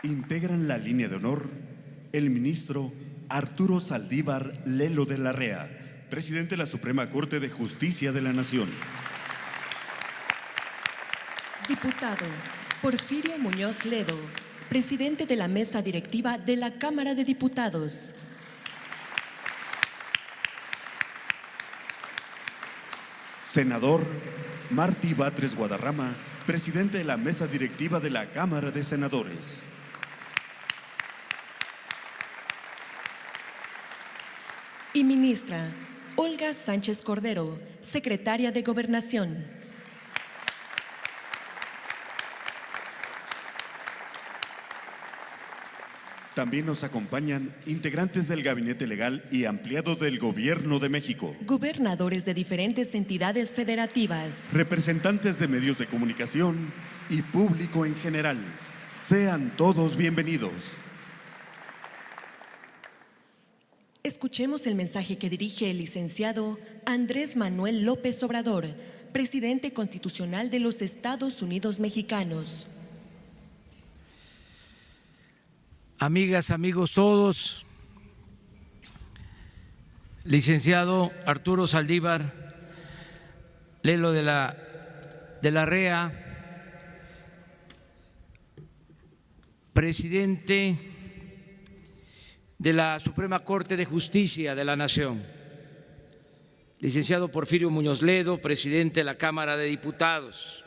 Integran la línea de honor el ministro Arturo Saldívar Lelo de la Rea, presidente de la Suprema Corte de Justicia de la Nación. Diputado Porfirio Muñoz Ledo, presidente de la Mesa Directiva de la Cámara de Diputados. Senador Martí Batres Guadarrama, presidente de la Mesa Directiva de la Cámara de Senadores. Y ministra Olga Sánchez Cordero, secretaria de Gobernación. También nos acompañan integrantes del Gabinete Legal y Ampliado del Gobierno de México, Gobernadores de diferentes entidades federativas, representantes de medios de comunicación y público en general. Sean todos bienvenidos. Escuchemos el mensaje que dirige el licenciado Andrés Manuel López Obrador, presidente constitucional de los Estados Unidos mexicanos. Amigas, amigos todos, licenciado Arturo Saldívar Lelo de la Rea, presidente de la Suprema Corte de Justicia de la Nación, licenciado Porfirio Muñoz Ledo, presidente de la Cámara de Diputados,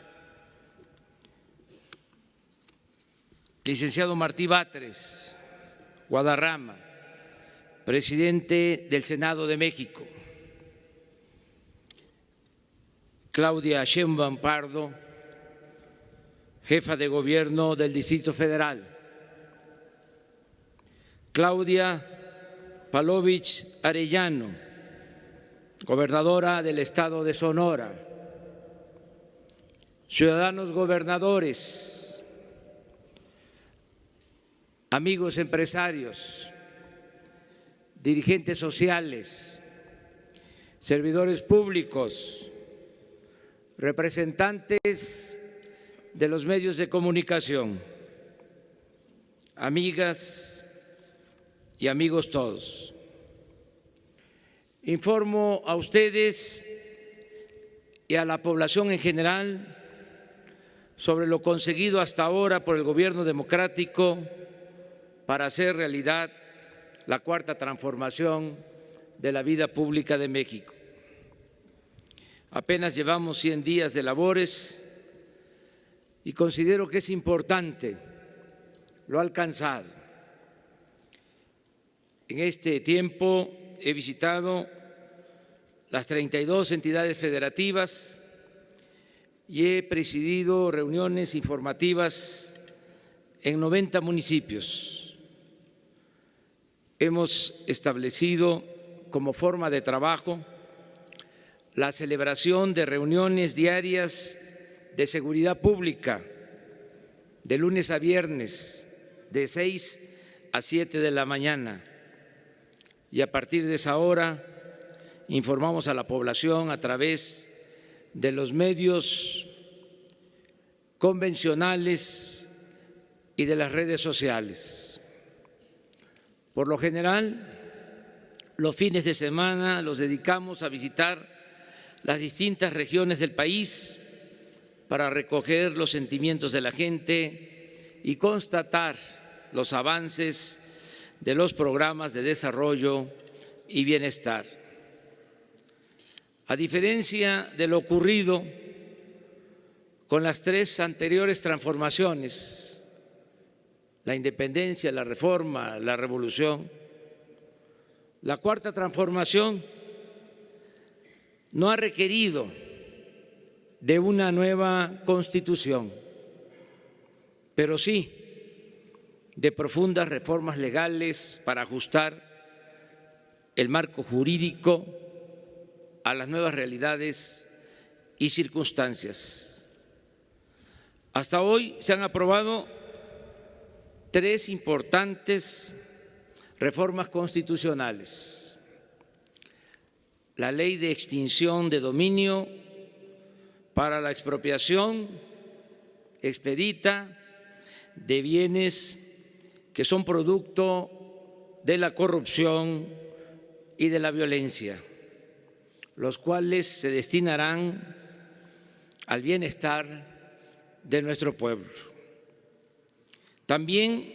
licenciado Martí Batres Guadarrama, presidente del Senado de México, Claudia Sheinbaum Pardo, jefa de gobierno del Distrito Federal, Claudia Palovich Arellano, gobernadora del estado de Sonora, ciudadanos gobernadores, amigos empresarios, dirigentes sociales, servidores públicos, representantes de los medios de comunicación, amigas y amigos todos. Informo a ustedes y a la población en general sobre lo conseguido hasta ahora por el gobierno democrático para hacer realidad la cuarta transformación de la vida pública de México. Apenas llevamos 100 días de labores y considero que es importante lo alcanzado. En este tiempo he visitado las 32 entidades federativas y he presidido reuniones informativas en 90 municipios. Hemos establecido como forma de trabajo la celebración de reuniones diarias de seguridad pública de lunes a viernes de 6 a 7 de la mañana. Y a partir de esa hora informamos a la población a través de los medios convencionales y de las redes sociales. Por lo general, los fines de semana los dedicamos a visitar las distintas regiones del país para recoger los sentimientos de la gente y constatar los avances de los programas de desarrollo y bienestar. A diferencia de lo ocurrido con las 3 anteriores transformaciones, la independencia, la reforma, la revolución, la cuarta transformación no ha requerido de una nueva constitución, pero sí de profundas reformas legales para ajustar el marco jurídico a las nuevas realidades y circunstancias. Hasta hoy se han aprobado 3 importantes reformas constitucionales: la ley de extinción de dominio para la expropiación expedita de bienes que son producto de la corrupción y de la violencia, los cuales se destinarán al bienestar de nuestro pueblo. También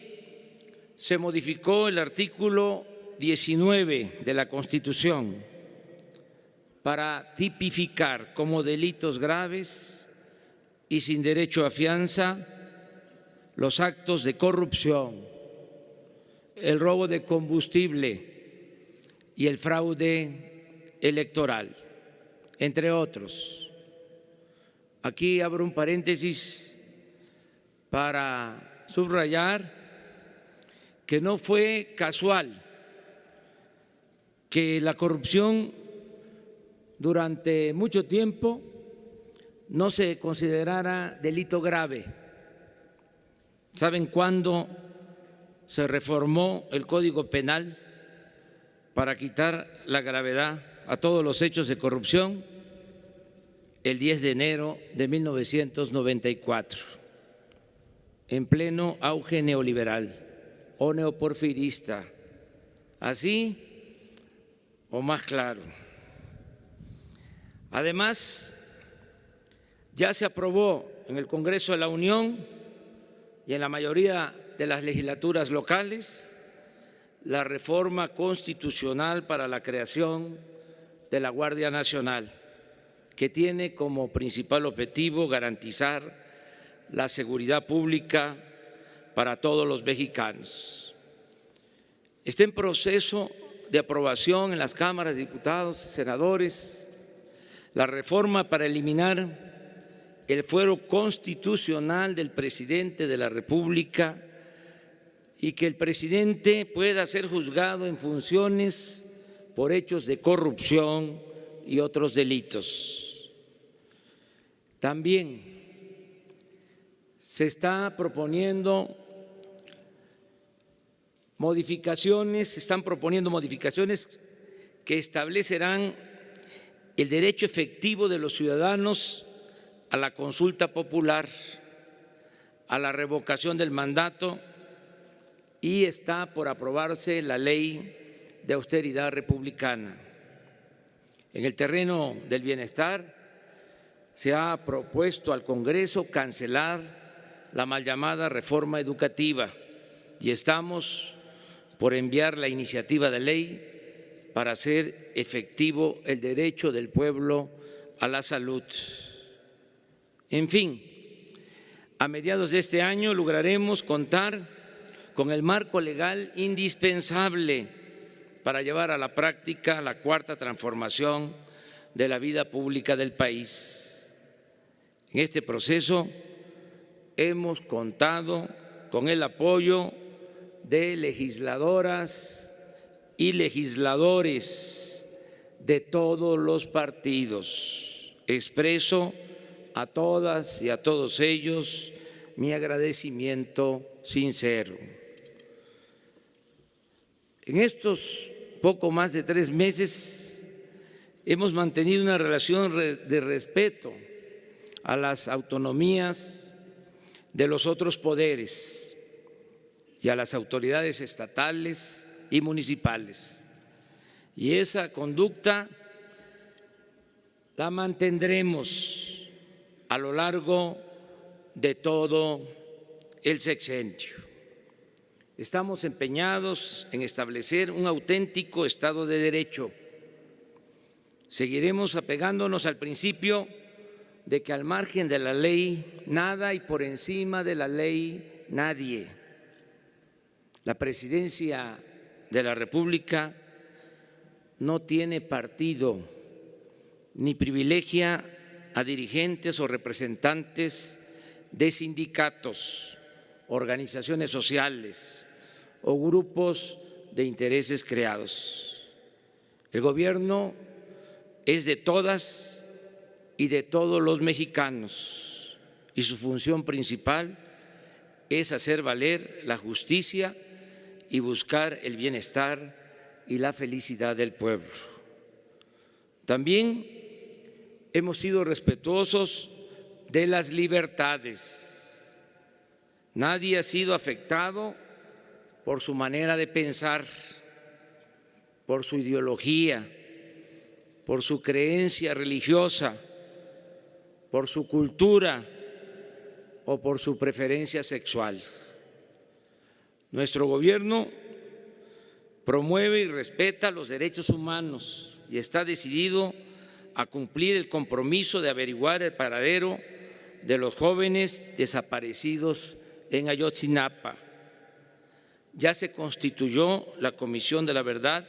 se modificó el artículo 19 de la Constitución para tipificar como delitos graves y sin derecho a fianza los actos de corrupción, el robo de combustible y el fraude electoral, entre otros. Aquí abro un paréntesis para subrayar que no fue casual que la corrupción durante mucho tiempo no se considerara delito grave. ¿Saben cuándo se reformó el Código Penal para quitar la gravedad a todos los hechos de corrupción? El 10 de enero de 1994, en pleno auge neoliberal o neoporfirista, así o más claro. Además, ya se aprobó en el Congreso de la Unión y en la mayoría de las legislaturas locales la reforma constitucional para la creación de la Guardia Nacional, que tiene como principal objetivo garantizar la seguridad pública para todos los mexicanos. Está en proceso de aprobación en las cámaras de diputados y senadores la reforma para eliminar el fuero constitucional del presidente de la República y que el presidente pueda ser juzgado en funciones por hechos de corrupción y otros delitos. También se están proponiendo modificaciones que establecerán el derecho efectivo de los ciudadanos a la consulta popular, a la revocación del mandato, y está por aprobarse la ley de austeridad republicana. En el terreno del bienestar se ha propuesto al Congreso cancelar la mal llamada reforma educativa y estamos por enviar la iniciativa de ley para hacer efectivo el derecho del pueblo a la salud. En fin, a mediados de este año lograremos contar con el marco legal indispensable para llevar a la práctica la cuarta transformación de la vida pública del país. En este proceso hemos contado con el apoyo de legisladoras y legisladores de todos los partidos. Expreso a todas y a todos ellos mi agradecimiento sincero. En estos poco más de 3 meses hemos mantenido una relación de respeto a las autonomías de los otros poderes y a las autoridades estatales y municipales. Y esa conducta la mantendremos a lo largo de todo el sexenio. Estamos empeñados en establecer un auténtico Estado de Derecho. Seguiremos apegándonos al principio de que al margen de la ley nada y por encima de la ley nadie. La Presidencia de la República no tiene partido ni privilegia a dirigentes o representantes de sindicatos, organizaciones sociales o grupos de intereses creados. El gobierno es de todas y de todos los mexicanos y su función principal es hacer valer la justicia y buscar el bienestar y la felicidad del pueblo. También hemos sido respetuosos de las libertades. Nadie ha sido afectado por su manera de pensar, por su ideología, por su creencia religiosa, por su cultura o por su preferencia sexual. Nuestro gobierno promueve y respeta los derechos humanos y está decidido a cumplir el compromiso de averiguar el paradero de los jóvenes desaparecidos en Ayotzinapa. Ya se constituyó la Comisión de la Verdad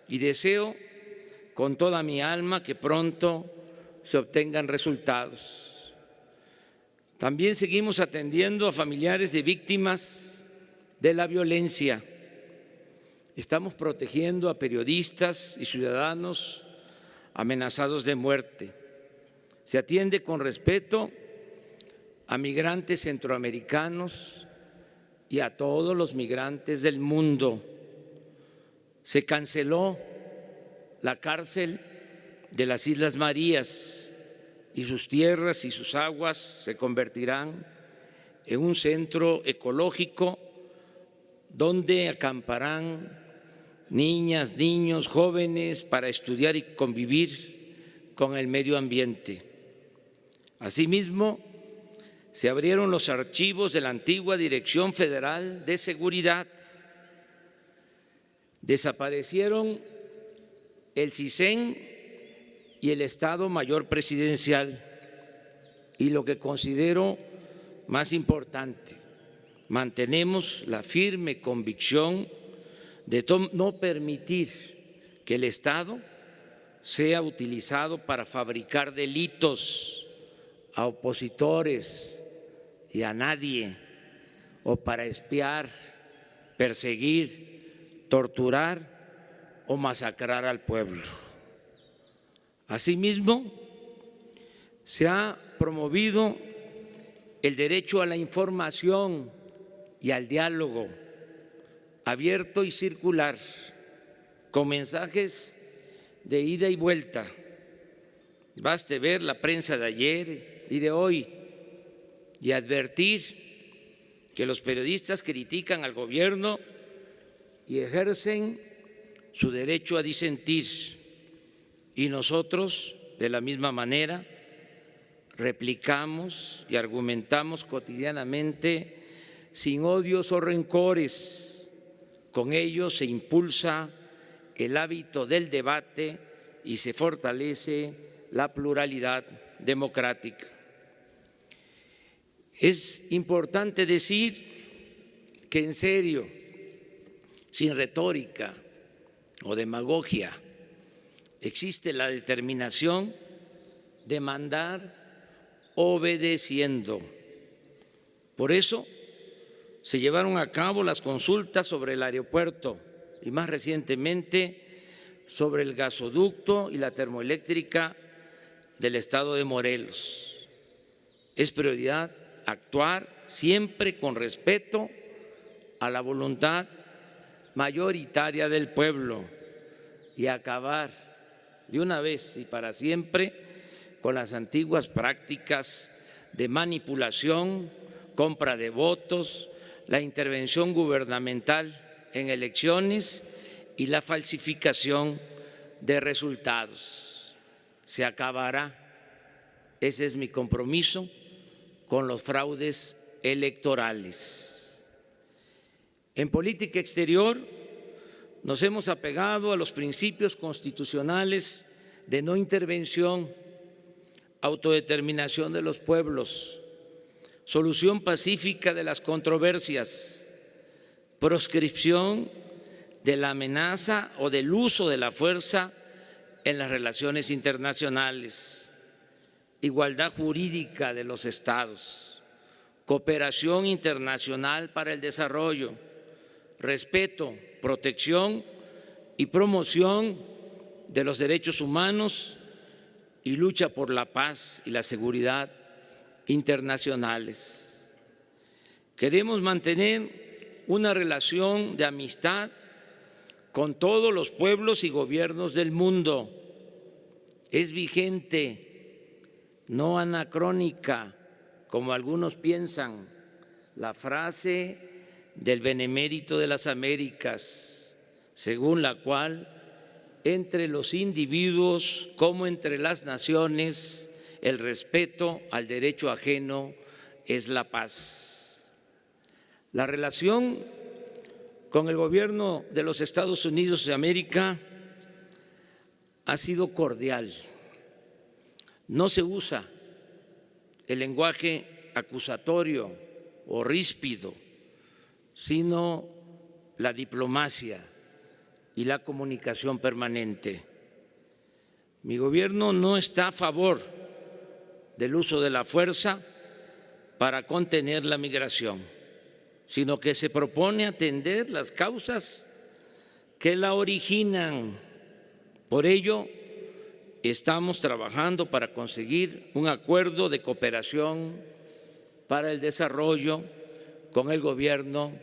y deseo con toda mi alma que pronto se obtengan resultados. También seguimos atendiendo a familiares de víctimas de la violencia. Estamos protegiendo a periodistas y ciudadanos amenazados de muerte. Se atiende con respeto a migrantes centroamericanos y a todos los migrantes del mundo. Se canceló la cárcel de las Islas Marías y sus tierras y sus aguas se convertirán en un centro ecológico donde acamparán niñas, niños, jóvenes para estudiar y convivir con el medio ambiente. Asimismo, se abrieron los archivos de la antigua Dirección Federal de Seguridad. Desaparecieron el CISEN y el Estado Mayor Presidencial. Y lo que considero más importante, mantenemos la firme convicción de no permitir que el Estado sea utilizado para fabricar delitos a opositores y a nadie, o para espiar, perseguir, torturar o masacrar al pueblo. Asimismo, se ha promovido el derecho a la información y al diálogo abierto y circular, con mensajes de ida y vuelta. Baste ver la prensa de ayer y de hoy y advertir que los periodistas critican al gobierno y ejercen su derecho a disentir, y nosotros, de la misma manera, replicamos y argumentamos cotidianamente sin odios o rencores. Con ello se impulsa el hábito del debate y se fortalece la pluralidad democrática. Es importante decir que en serio, sin retórica o demagogia, existe la determinación de mandar obedeciendo. Por eso se llevaron a cabo las consultas sobre el aeropuerto y más recientemente sobre el gasoducto y la termoeléctrica del estado de Morelos. Es prioridad actuar siempre con respeto a la voluntad mayoritaria del pueblo y acabar de una vez y para siempre con las antiguas prácticas de manipulación, compra de votos, la intervención gubernamental en elecciones y la falsificación de resultados. Se acabará, ese es mi compromiso, con los fraudes electorales. En política exterior nos hemos apegado a los principios constitucionales de no intervención, autodeterminación de los pueblos, solución pacífica de las controversias, proscripción de la amenaza o del uso de la fuerza en las relaciones internacionales, igualdad jurídica de los estados, cooperación internacional para el desarrollo, respeto, protección y promoción de los derechos humanos y lucha por la paz y la seguridad internacionales. Queremos mantener una relación de amistad con todos los pueblos y gobiernos del mundo. Es vigente, no anacrónica, como algunos piensan, la frase del Benemérito de las Américas, según la cual entre los individuos como entre las naciones el respeto al derecho ajeno es la paz. La relación con el gobierno de los Estados Unidos de América ha sido cordial. No se usa el lenguaje acusatorio o ríspido, sino la diplomacia y la comunicación permanente. Mi gobierno no está a favor del uso de la fuerza para contener la migración, sino que se propone atender las causas que la originan. Por ello, estamos trabajando para conseguir un acuerdo de cooperación para el desarrollo con el gobierno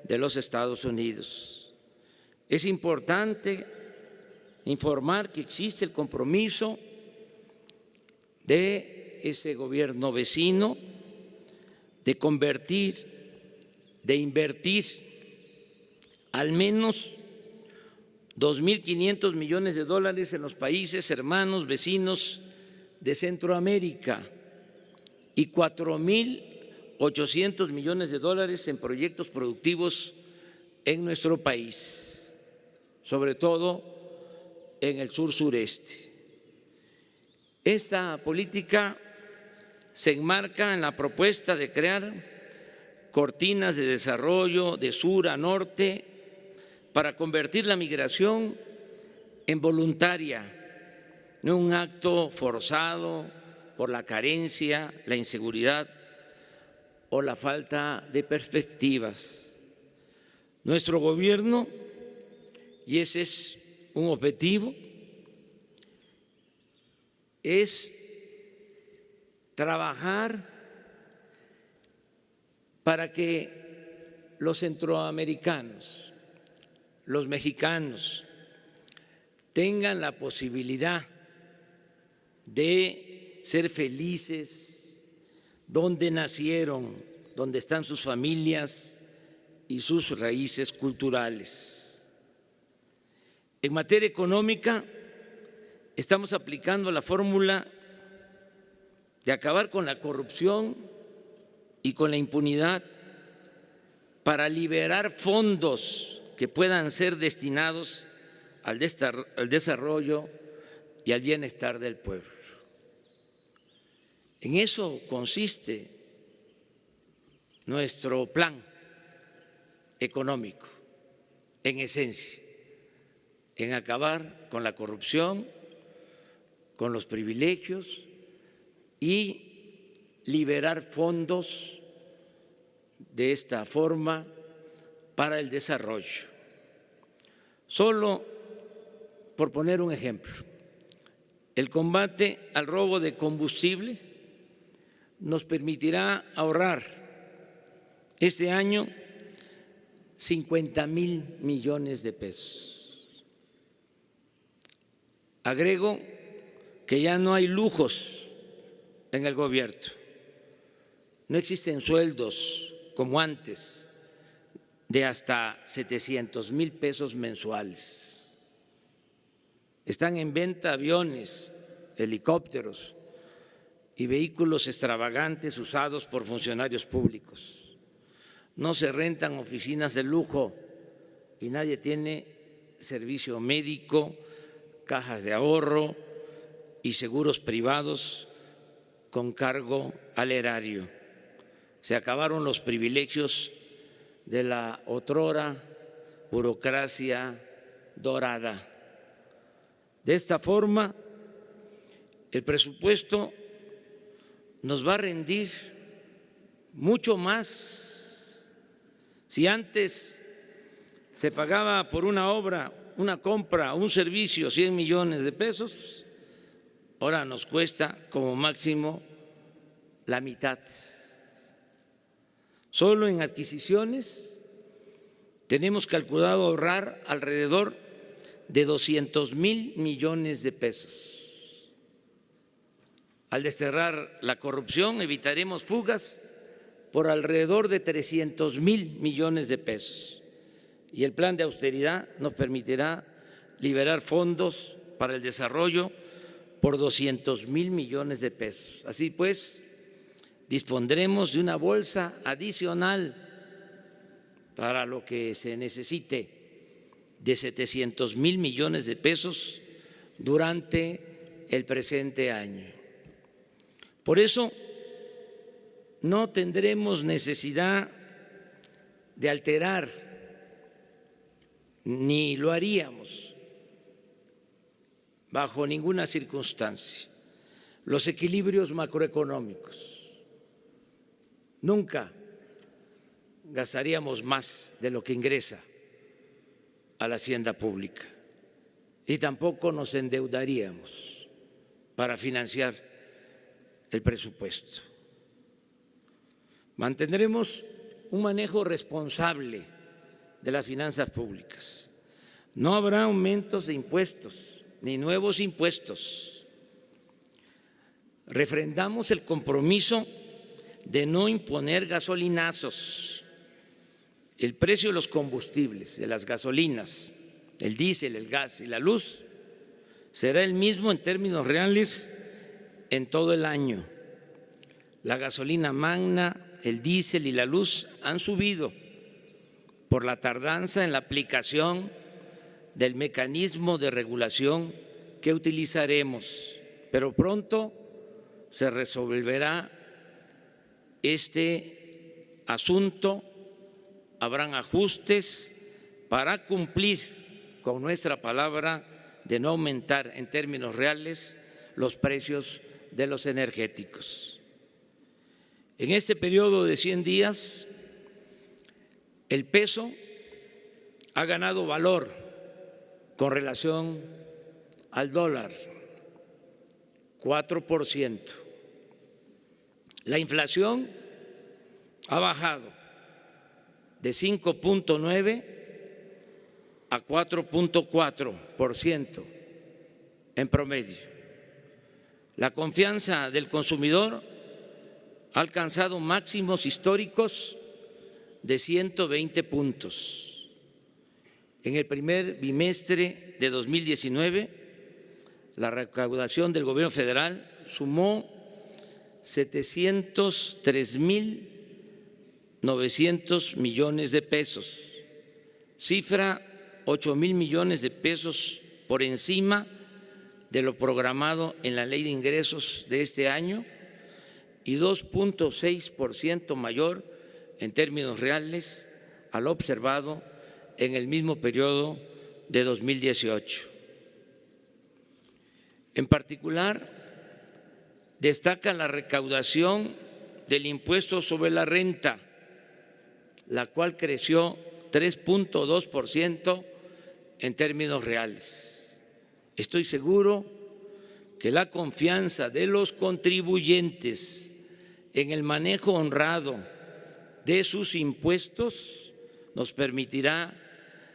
de los Estados Unidos. Es importante informar que existe el compromiso de ese gobierno vecino de invertir al menos 2.500 millones de dólares en los países hermanos vecinos de Centroamérica y 4.800 millones de dólares en proyectos productivos en nuestro país, sobre todo en el sur-sureste. Esta política se enmarca en la propuesta de crear cortinas de desarrollo de sur a norte para convertir la migración en voluntaria, no un acto forzado por la carencia, la inseguridad o la falta de perspectivas. Nuestro gobierno, y ese es un objetivo, es trabajar para que los centroamericanos, los mexicanos, tengan la posibilidad de ser felices donde nacieron, donde están sus familias y sus raíces culturales. En materia económica, estamos aplicando la fórmula de acabar con la corrupción y con la impunidad para liberar fondos que puedan ser destinados al desarrollo y al bienestar del pueblo. En eso consiste nuestro plan económico, en esencia, en acabar con la corrupción, con los privilegios y liberar fondos de esta forma para el desarrollo. Solo por poner un ejemplo, el combate al robo de combustible nos permitirá ahorrar este año 50,000 millones de pesos. Agrego que ya no hay lujos en el gobierno, no existen sueldos como antes de hasta 700,000 pesos mensuales. Están en venta aviones, helicópteros y vehículos extravagantes usados por funcionarios públicos. No se rentan oficinas de lujo y nadie tiene servicio médico, cajas de ahorro y seguros privados con cargo al erario. Se acabaron los privilegios de la otrora burocracia dorada. De esta forma, el presupuesto nos va a rendir mucho más. Si antes se pagaba por una obra, una compra, un servicio, 100 millones de pesos, ahora nos cuesta como máximo la mitad. Solo en adquisiciones tenemos calculado ahorrar alrededor de 200,000 millones de pesos. Al desterrar la corrupción, evitaremos fugas por alrededor de 300,000 millones de pesos. Y el plan de austeridad nos permitirá liberar fondos para el desarrollo por 200,000 millones de pesos. Así pues, dispondremos de una bolsa adicional para lo que se necesite de 700,000 millones de pesos durante el presente año. Por eso, no tendremos necesidad de alterar, ni lo haríamos bajo ninguna circunstancia, los equilibrios macroeconómicos. Nunca gastaríamos más de lo que ingresa a la hacienda pública y tampoco nos endeudaríamos para financiar el presupuesto. Mantendremos un manejo responsable de las finanzas públicas. No habrá aumentos de impuestos ni nuevos impuestos. Refrendamos el compromiso de no imponer gasolinazos. El precio de los combustibles, de las gasolinas, el diésel, el gas y la luz, será el mismo en términos reales en todo el año. La gasolina magna, el diésel y la luz han subido por la tardanza en la aplicación del mecanismo de regulación que utilizaremos, pero pronto se resolverá este asunto. Habrán ajustes para cumplir con nuestra palabra de no aumentar en términos reales los precios de los energéticos. En este periodo de 100 días, el peso ha ganado valor con relación al dólar, 4%. La inflación ha bajado de 5.9 a 4.4% en promedio. La confianza del consumidor ha alcanzado máximos históricos de 120 puntos. En el primer bimestre de 2019, la recaudación del gobierno federal sumó 703,900 millones de pesos, cifra 8,000 millones de pesos por encima de lo programado en la Ley de Ingresos de este año y 2.6% mayor en términos reales a lo observado en el mismo periodo de 2018. En particular, destaca la recaudación del impuesto sobre la renta, la cual creció 3.2% en términos reales. Estoy seguro que la confianza de los contribuyentes en el manejo honrado de sus impuestos nos permitirá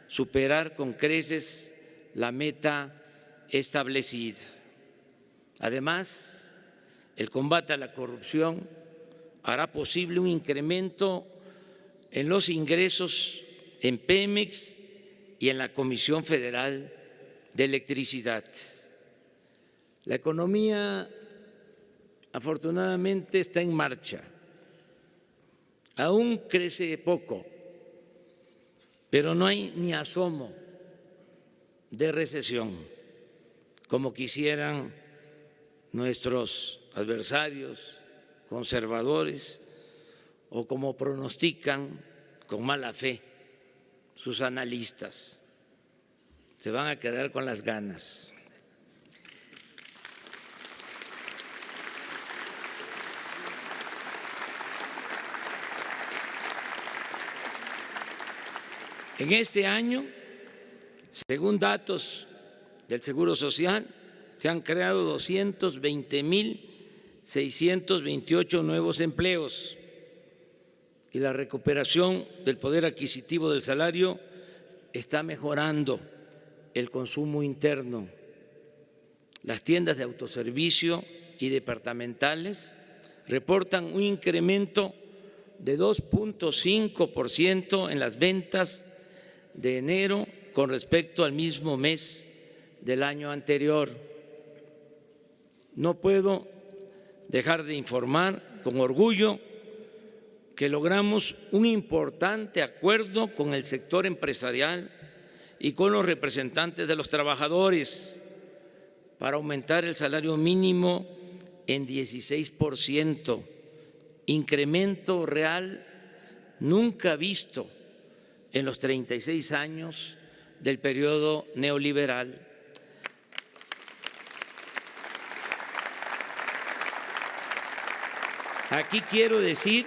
superar con creces la meta establecida. Además, el combate a la corrupción hará posible un incremento en los ingresos en Pemex y en la Comisión Federal de Electricidad. La economía, afortunadamente, está en marcha. Aún crece poco, pero no hay ni asomo de recesión, como quisieran nuestros adversarios conservadores o como pronostican con mala fe sus analistas. Se van a quedar con las ganas. En este año, según datos del Seguro Social, se han creado 220,628 nuevos empleos y la recuperación del poder adquisitivo del salario está mejorando el consumo interno. Las tiendas de autoservicio y departamentales reportan un incremento de 2.5% en las ventas de enero con respecto al mismo mes del año anterior. No puedo dejar de informar con orgullo que logramos un importante acuerdo con el sector empresarial y con los representantes de los trabajadores para aumentar el salario mínimo en 16%, incremento real nunca visto en los 36 años del periodo neoliberal. Aquí quiero decir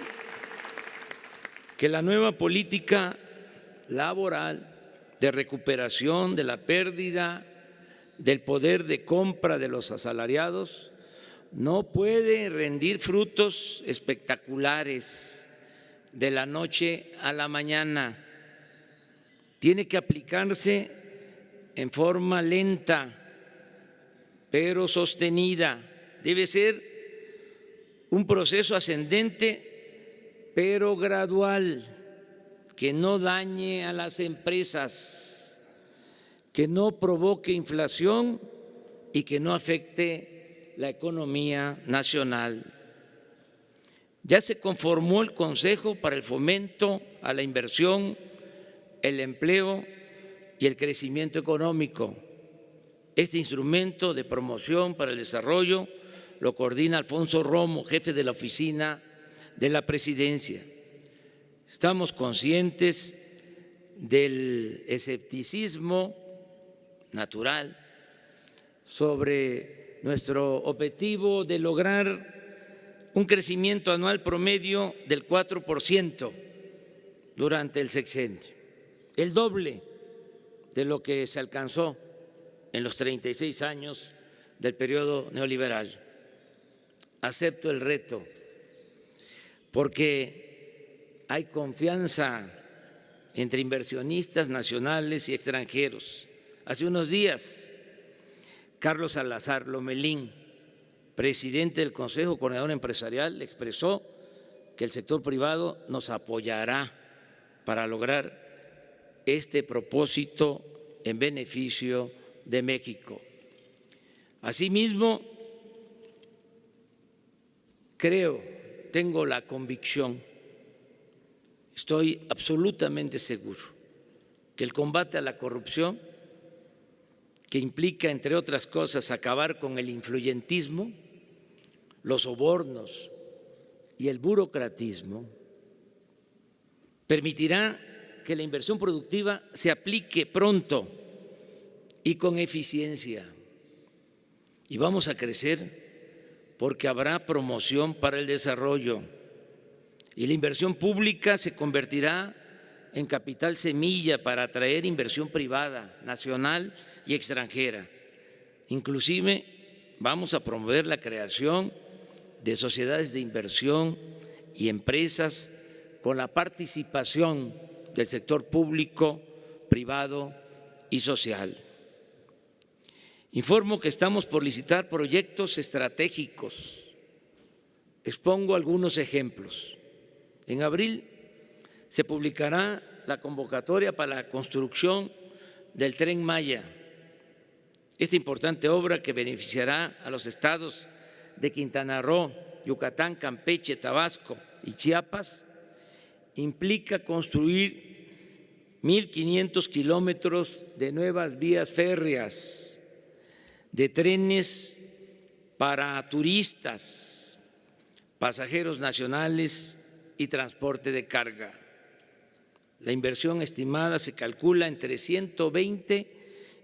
que la nueva política laboral de recuperación de la pérdida del poder de compra de los asalariados no puede rendir frutos espectaculares de la noche a la mañana. Tiene que aplicarse en forma lenta, pero sostenida. Debe ser un proceso ascendente, pero gradual, que no dañe a las empresas, que no provoque inflación y que no afecte la economía nacional. Ya se conformó el Consejo para el Fomento a la Inversión, el Empleo y el Crecimiento Económico. Este instrumento de promoción para el desarrollo lo coordina Alfonso Romo, jefe de la Oficina de la Presidencia. Estamos conscientes del escepticismo natural sobre nuestro objetivo de lograr un crecimiento anual promedio del 4% durante el sexenio, el doble de lo que se alcanzó en los 36 años del periodo neoliberal. Acepto el reto porque hay confianza entre inversionistas nacionales y extranjeros. Hace unos días, Carlos Salazar Lomelín, presidente del Consejo Coordinador Empresarial, expresó que el sector privado nos apoyará para lograr este propósito en beneficio de México. Asimismo, tengo la convicción, estoy absolutamente seguro que el combate a la corrupción, que implica, entre otras cosas, acabar con el influyentismo, los sobornos y el burocratismo, permitirá que la inversión productiva se aplique pronto y con eficiencia. Y vamos a crecer porque habrá promoción para el desarrollo y la inversión pública se convertirá en capital semilla para atraer inversión privada, nacional y extranjera. Inclusive vamos a promover la creación de sociedades de inversión y empresas con la participación del sector público, privado y social. Informo que estamos por licitar proyectos estratégicos. Expongo algunos ejemplos. En abril se publicará la convocatoria para la construcción del Tren Maya. Esta importante obra que beneficiará a los estados de Quintana Roo, Yucatán, Campeche, Tabasco y Chiapas implica construir 1.500 kilómetros de nuevas vías férreas, de trenes para turistas, pasajeros nacionales y transporte de carga. La inversión estimada se calcula entre 120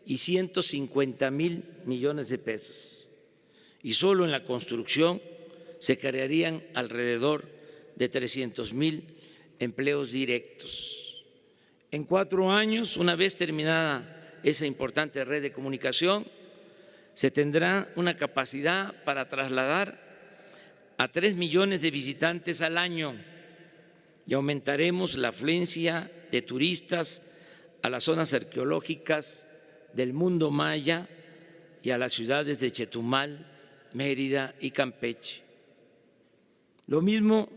y 150 mil millones de pesos. Y solo en la construcción se crearían alrededor de 300,000 empleos directos. En 4 años, una vez terminada esa importante red de comunicación, se tendrá una capacidad para trasladar a 3 millones de visitantes al año y aumentaremos la afluencia de turistas a las zonas arqueológicas del mundo maya y a las ciudades de Chetumal, Mérida y Campeche. Lo mismo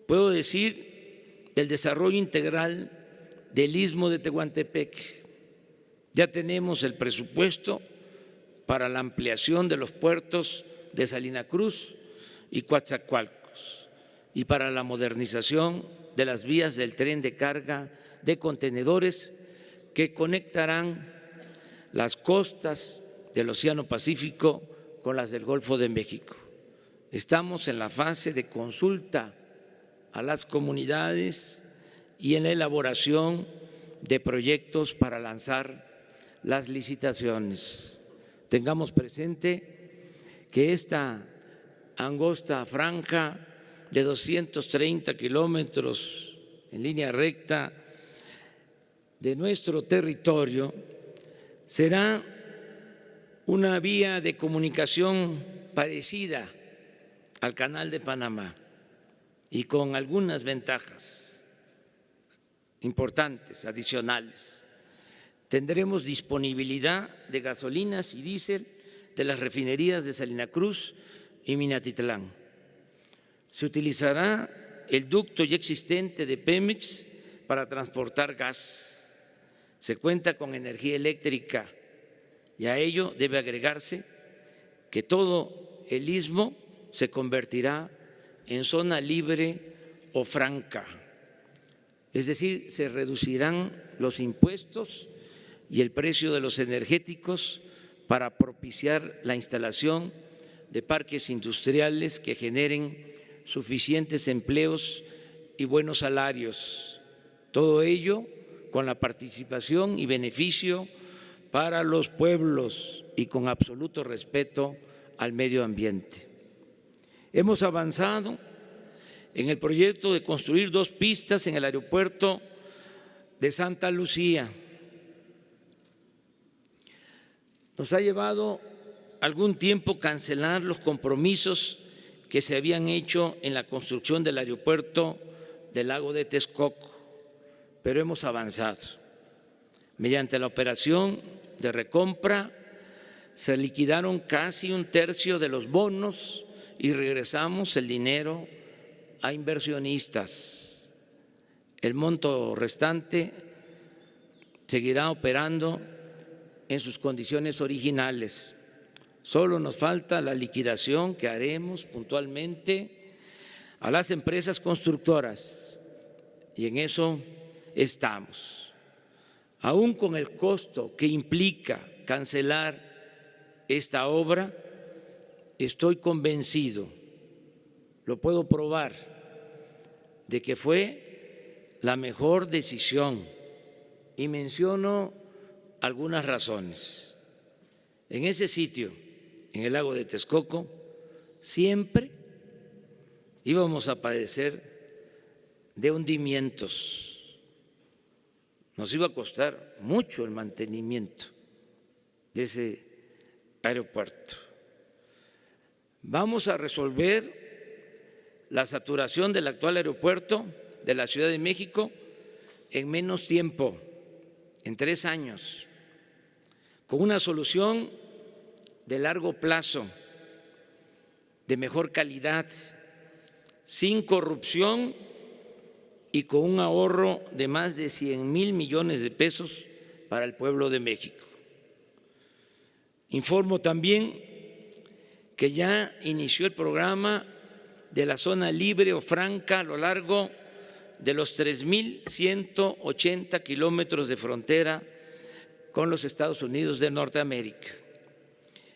puedo decir del desarrollo integral del Istmo de Tehuantepec. Ya tenemos el presupuesto para la ampliación de los puertos de Salina Cruz y Coatzacoalcos y para la modernización de las vías del tren de carga de contenedores que conectarán las costas del Océano Pacífico con las del Golfo de México. Estamos en la fase de consulta a las comunidades y en la elaboración de proyectos para lanzar las licitaciones. Tengamos presente que esta angosta franja de 230 kilómetros en línea recta de nuestro territorio será una vía de comunicación parecida al Canal de Panamá y con algunas ventajas importantes, adicionales. Tendremos disponibilidad de gasolinas y diésel de las refinerías de Salina Cruz y Minatitlán. Se utilizará el ducto ya existente de Pemex para transportar gas. Se cuenta con energía eléctrica y a ello debe agregarse que todo el istmo se convertirá en zona libre o franca, es decir, se reducirán los impuestos y el precio de los energéticos para propiciar la instalación de parques industriales que generen suficientes empleos y buenos salarios. Todo ello con la participación y beneficio para los pueblos y con absoluto respeto al medio ambiente. Hemos avanzado en el proyecto de construir 2 pistas en el aeropuerto de Santa Lucía. Nos ha llevado algún tiempo cancelar los compromisos que se habían hecho en la construcción del aeropuerto del Lago de Texcoco, pero hemos avanzado. Mediante la operación de recompra se liquidaron casi 1/3 de los bonos y regresamos el dinero a inversionistas. El monto restante seguirá operando en sus condiciones originales. Solo nos falta la liquidación que haremos puntualmente a las empresas constructoras y en eso estamos. Aún con el costo que implica cancelar esta obra, estoy convencido, lo puedo probar, de que fue la mejor decisión y menciono algunas razones. En ese sitio, en el lago de Texcoco, siempre íbamos a padecer de hundimientos. Nos iba a costar mucho el mantenimiento de ese aeropuerto. Vamos a resolver la saturación del actual aeropuerto de la Ciudad de México en menos tiempo, en 3 años, con una solución de largo plazo, de mejor calidad, sin corrupción y con un ahorro de más de 100,000 millones de pesos para el pueblo de México. Informo también que ya inició el programa de la zona libre o franca a lo largo de los 3,180 kilómetros de frontera con los Estados Unidos de Norteamérica.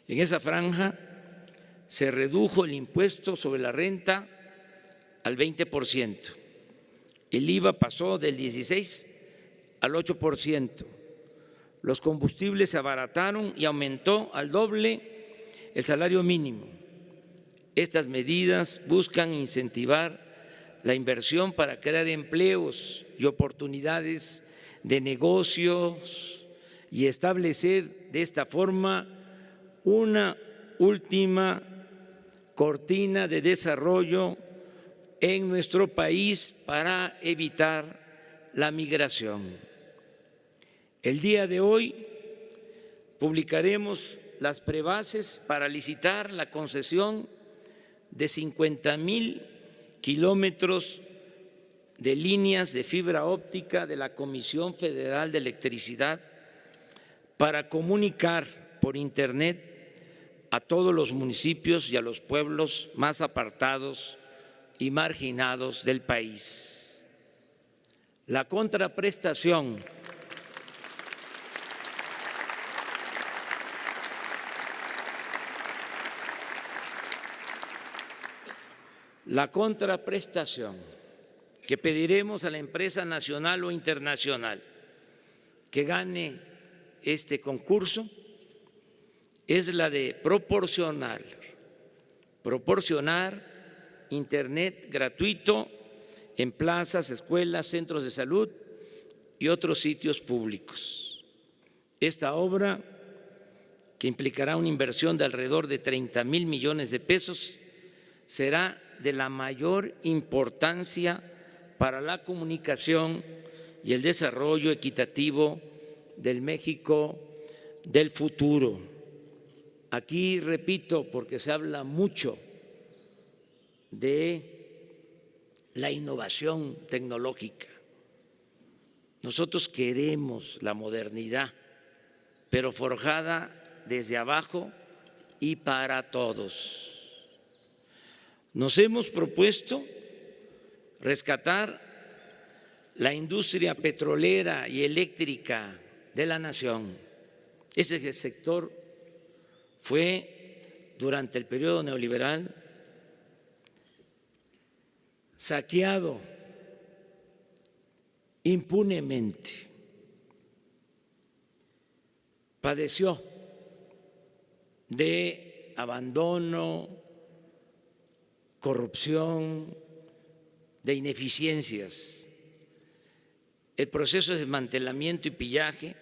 En esa franja se redujo el impuesto sobre la renta al 20%. El IVA pasó del 16% al 8%. Los combustibles se abarataron y aumentó al doble el salario mínimo. Estas medidas buscan incentivar la inversión para crear empleos y oportunidades de negocios y establecer de esta forma una última cortina de desarrollo en nuestro país para evitar la migración. El día de hoy publicaremos las prebases para licitar la concesión de 50,000 kilómetros de líneas de fibra óptica de la Comisión Federal de Electricidad para comunicar por Internet a todos los municipios y a los pueblos más apartados y marginados del país. La contraprestación que pediremos a la empresa nacional o internacional que gane este concurso es la de proporcionar Internet gratuito en plazas, escuelas, centros de salud y otros sitios públicos. Esta obra, que implicará una inversión de alrededor de 30,000 millones de pesos, será de la mayor importancia para la comunicación y el desarrollo equitativo del México del futuro. Aquí repito, porque se habla mucho de la innovación tecnológica. Nosotros queremos la modernidad, pero forjada desde abajo y para todos. Nos hemos propuesto rescatar la industria petrolera y eléctrica de la nación. Ese sector fue, durante el periodo neoliberal, saqueado impunemente. Padeció de abandono, corrupción, de ineficiencias. El proceso de desmantelamiento y pillaje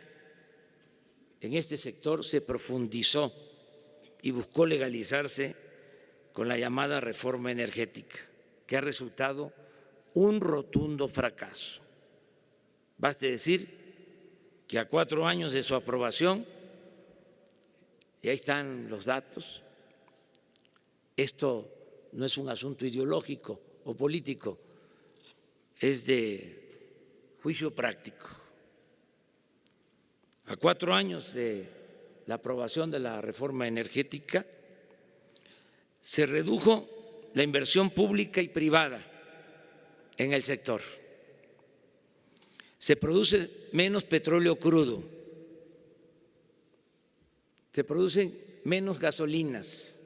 en este sector se profundizó y buscó legalizarse con la llamada reforma energética, que ha resultado un rotundo fracaso. Baste decir que a 4 años de su aprobación, y ahí están los datos, esto no es un asunto ideológico o político, es de juicio práctico. A 4 años de la aprobación de la reforma energética, se redujo la inversión pública y privada en el sector. Se produce menos petróleo crudo, se producen menos gasolinas,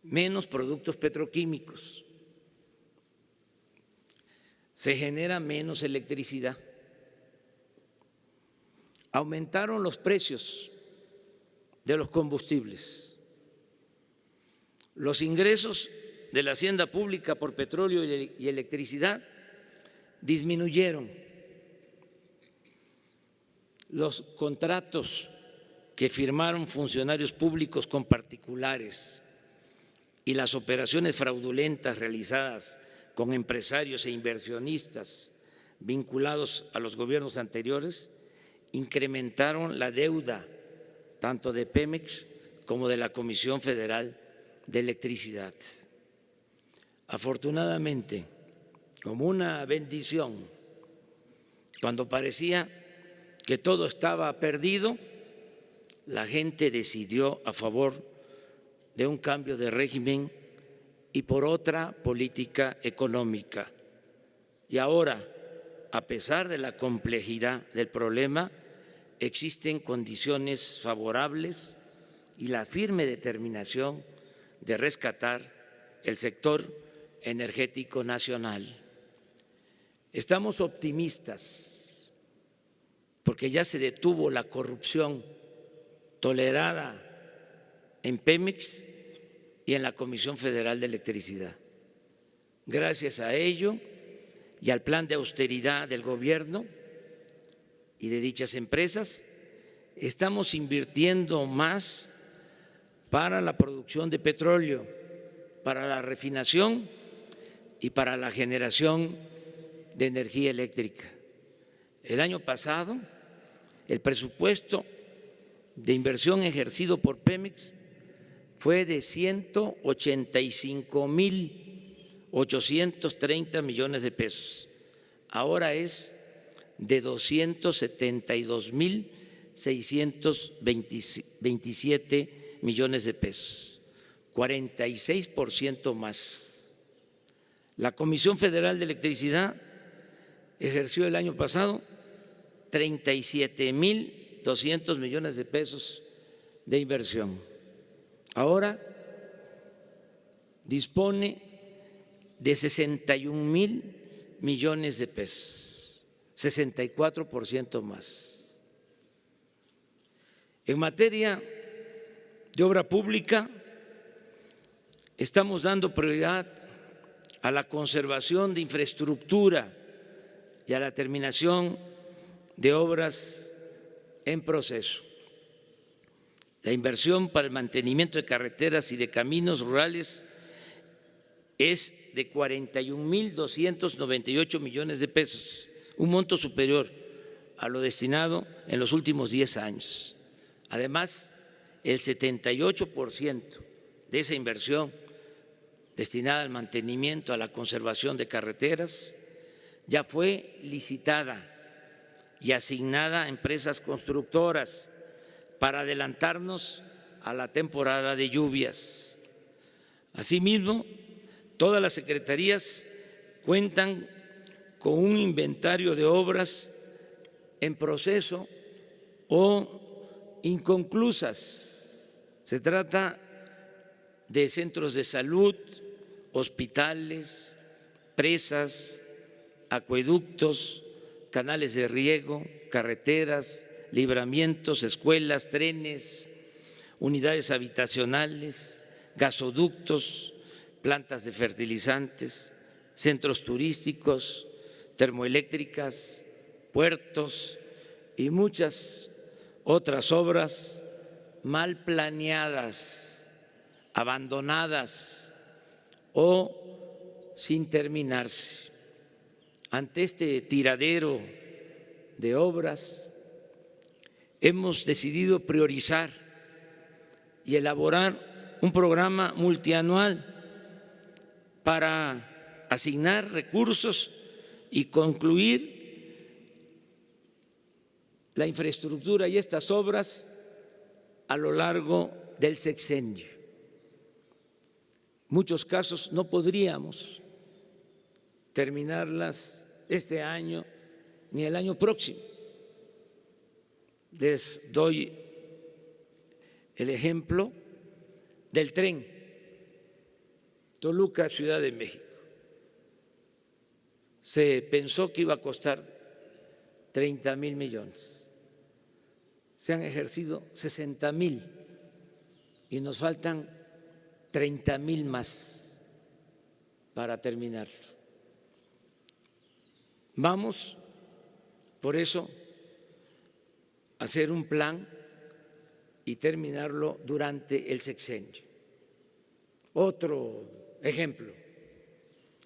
menos productos petroquímicos, se genera menos electricidad. Aumentaron los precios de los combustibles. Los ingresos de la hacienda pública por petróleo y electricidad disminuyeron. Los contratos que firmaron funcionarios públicos con particulares y las operaciones fraudulentas realizadas con empresarios e inversionistas vinculados a los gobiernos anteriores incrementaron la deuda tanto de Pemex como de la Comisión Federal de Electricidad. Afortunadamente, como una bendición, cuando parecía que todo estaba perdido, la gente decidió a favor de un cambio de régimen y por otra política económica. Y ahora, a pesar de la complejidad del problema, existen condiciones favorables y la firme determinación de rescatar el sector energético nacional. Estamos optimistas porque ya se detuvo la corrupción tolerada en Pemex y en la Comisión Federal de Electricidad. Gracias a ello y al plan de austeridad del gobierno y de dichas empresas, estamos invirtiendo más para la producción de petróleo, para la refinación y para la generación de energía eléctrica. El año pasado, el presupuesto de inversión ejercido por Pemex fue de 185,8 830 millones de pesos. Ahora es de 272.627 millones de pesos, 46% más. La Comisión Federal de Electricidad ejerció el año pasado 37.200 millones de pesos de inversión. Ahora dispone de 61.000 millones de pesos, 64% más. En materia de obra pública, estamos dando prioridad a la conservación de infraestructura y a la terminación de obras en proceso. La inversión para el mantenimiento de carreteras y de caminos rurales es de 41.298 millones de pesos, un monto superior a lo destinado en los últimos 10 años. Además, el 78% de esa inversión destinada al mantenimiento, a la conservación de carreteras, ya fue licitada y asignada a empresas constructoras para adelantarnos a la temporada de lluvias. Asimismo, todas las secretarías cuentan con un inventario de obras en proceso o inconclusas. Se trata de centros de salud, hospitales, presas, acueductos, canales de riego, carreteras, libramientos, escuelas, trenes, unidades habitacionales, gasoductos, plantas de fertilizantes, centros turísticos, termoeléctricas, puertos y muchas otras obras mal planeadas, abandonadas o sin terminarse. Ante este tiradero de obras, hemos decidido priorizar y elaborar un programa multianual para asignar recursos y concluir la infraestructura y estas obras a lo largo del sexenio. En muchos casos no podríamos terminarlas este año ni el año próximo. Les doy el ejemplo del tren Toluca, Ciudad de México. Se pensó que iba a costar 30,000 millones. Se han ejercido 60,000 y nos faltan 30,000 más para terminarlo. Vamos, por eso, a hacer un plan y terminarlo durante el sexenio. Otro ejemplo,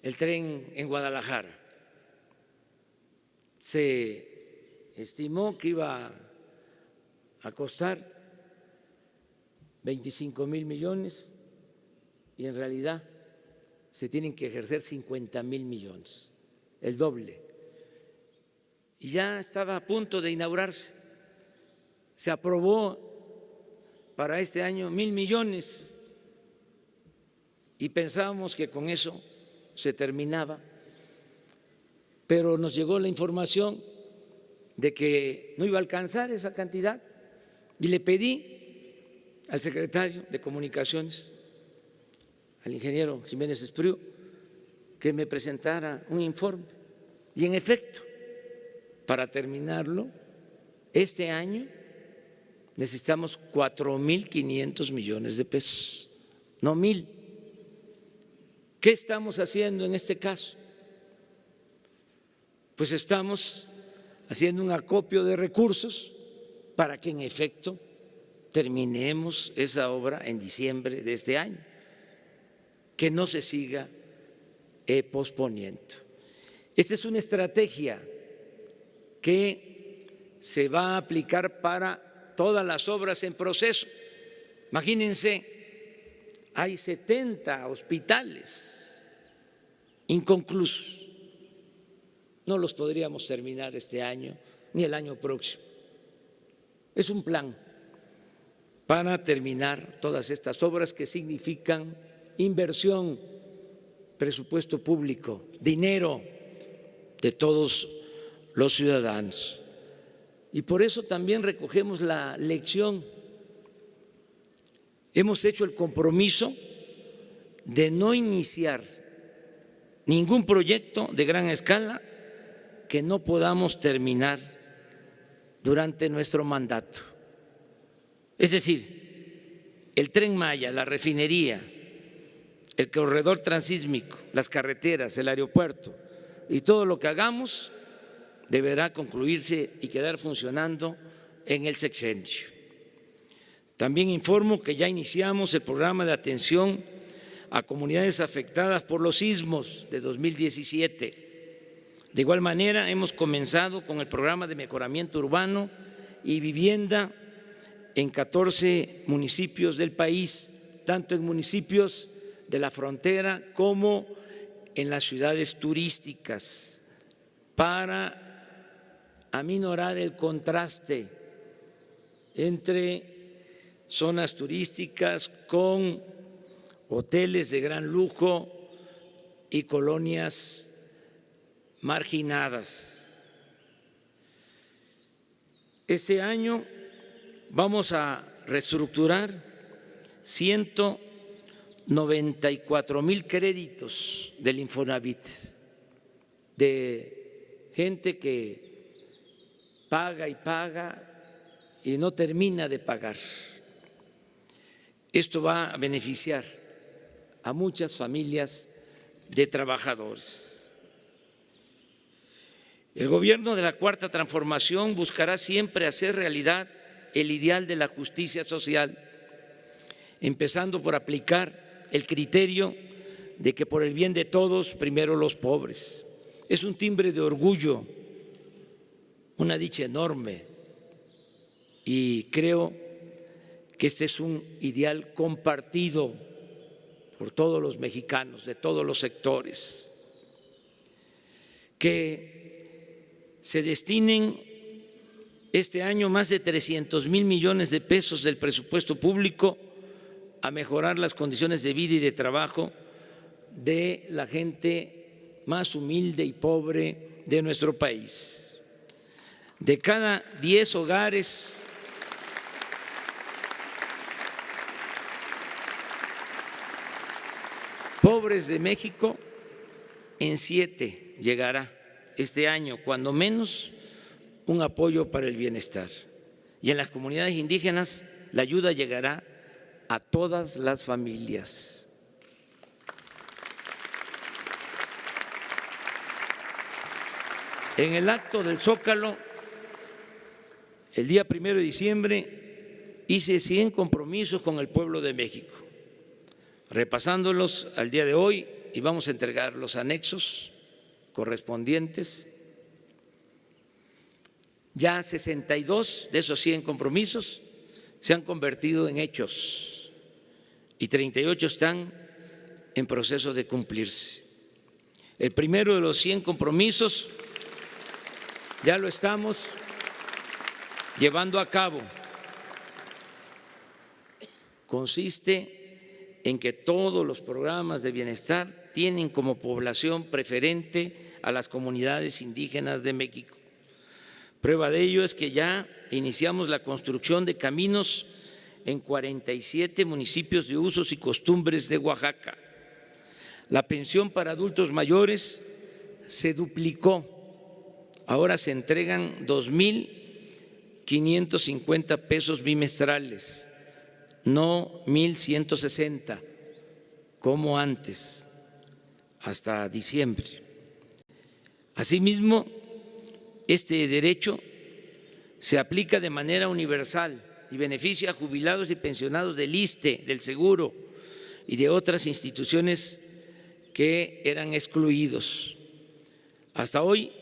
el tren en Guadalajara. Se estimó que iba a costar 25,000 millones y en realidad se tienen que ejercer 50,000 millones, el doble. Y ya estaba a punto de inaugurarse. Se aprobó para este año 1,000 millones y pensábamos que con eso se terminaba, pero nos llegó la información de que no iba a alcanzar esa cantidad y le pedí al secretario de Comunicaciones, al ingeniero Jiménez Espriu, que me presentara un informe. Y en efecto, para terminarlo este año necesitamos 4,500 millones de pesos, no 1,000. ¿Qué estamos haciendo en este caso? Pues estamos haciendo un acopio de recursos para que en efecto terminemos esa obra en diciembre de este año, que no se siga posponiendo. Esta es una estrategia que se va a aplicar para todas las obras en proceso. Imagínense, hay 70 hospitales inconclusos. No los podríamos terminar este año ni el año próximo. Es un plan para terminar todas estas obras que significan inversión, presupuesto público, dinero de todos los ciudadanos. Y por eso también recogemos la lección. Hemos hecho el compromiso de no iniciar ningún proyecto de gran escala que no podamos terminar durante nuestro mandato. Es decir, el Tren Maya, la refinería, el corredor transísmico, las carreteras, el aeropuerto y todo lo que hagamos deberá concluirse y quedar funcionando en el sexenio. También informo que ya iniciamos el programa de atención a comunidades afectadas por los sismos de 2017. De igual manera, hemos comenzado con el programa de mejoramiento urbano y vivienda en 14 municipios del país, tanto en municipios de la frontera como en las ciudades turísticas, para aminorar el contraste entre zonas turísticas con hoteles de gran lujo y colonias marginadas. Este año vamos a reestructurar 194,000 créditos del Infonavit, de gente que paga y no termina de pagar. Esto va a beneficiar a muchas familias de trabajadores. El gobierno de la Cuarta Transformación buscará siempre hacer realidad el ideal de la justicia social, empezando por aplicar el criterio de que por el bien de todos, primero los pobres. Es un timbre de orgullo, una dicha enorme, y creo que este es un ideal compartido por todos los mexicanos, de todos los sectores. Que se destinen este año más de 300,000 millones de pesos del presupuesto público a mejorar las condiciones de vida y de trabajo de la gente más humilde y pobre de nuestro país. De cada 10 hogares pobres de México, en 7 llegará este año, cuando menos, un apoyo para el bienestar. Y en las comunidades indígenas la ayuda llegará a todas las familias. En el acto del Zócalo, el día 1 de diciembre, hice 100 compromisos con el pueblo de México. Repasándolos al día de hoy, y vamos a entregar los anexos correspondientes. Ya 62 de esos 100 compromisos se han convertido en hechos y 38 están en proceso de cumplirse. El primero de los 100 compromisos ya lo estamos llevando a cabo. Consiste en que todos los programas de bienestar tienen como población preferente a las comunidades indígenas de México. Prueba de ello es que ya iniciamos la construcción de caminos en 47 municipios de usos y costumbres de Oaxaca. La pensión para adultos mayores se duplicó. Ahora se entregan 2,550 pesos bimestrales, no 1,160 como antes, hasta diciembre. Asimismo, este derecho se aplica de manera universal y beneficia a jubilados y pensionados del ISSSTE, del Seguro y de otras instituciones que eran excluidos. Hasta hoy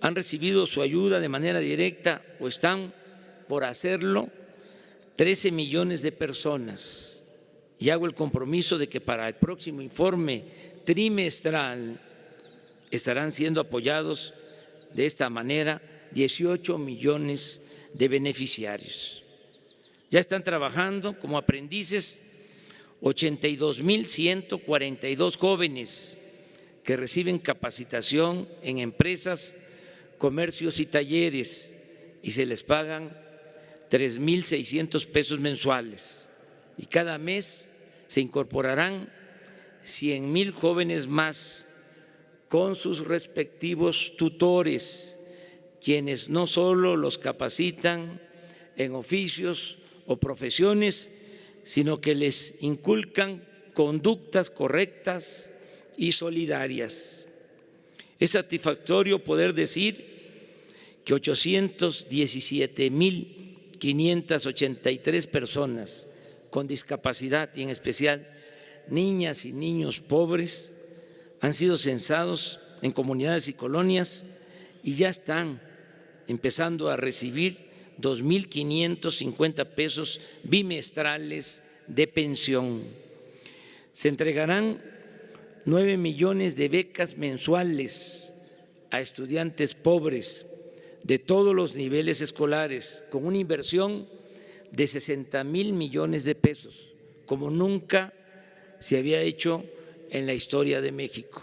han recibido su ayuda de manera directa o están por hacerlo 13 millones de personas. Y hago el compromiso de que para el próximo informe trimestral estarán siendo apoyados de esta manera 18 millones de beneficiarios. Ya están trabajando como aprendices 82.142 jóvenes que reciben capacitación en empresas, comercios y talleres y se les pagan 3.600 pesos mensuales. Y cada mes se incorporarán 100,000 jóvenes más con sus respectivos tutores, quienes no solo los capacitan en oficios o profesiones, sino que les inculcan conductas correctas y solidarias. Es satisfactorio poder decir que 817.583 personas con discapacidad y en especial niñas y niños pobres han sido censados en comunidades y colonias y ya están empezando a recibir 2.550 pesos bimestrales de pensión. Se entregarán 9 millones de becas mensuales a estudiantes pobres de todos los niveles escolares, con una inversión de 60,000 millones de pesos, como nunca se había hecho en la historia de México.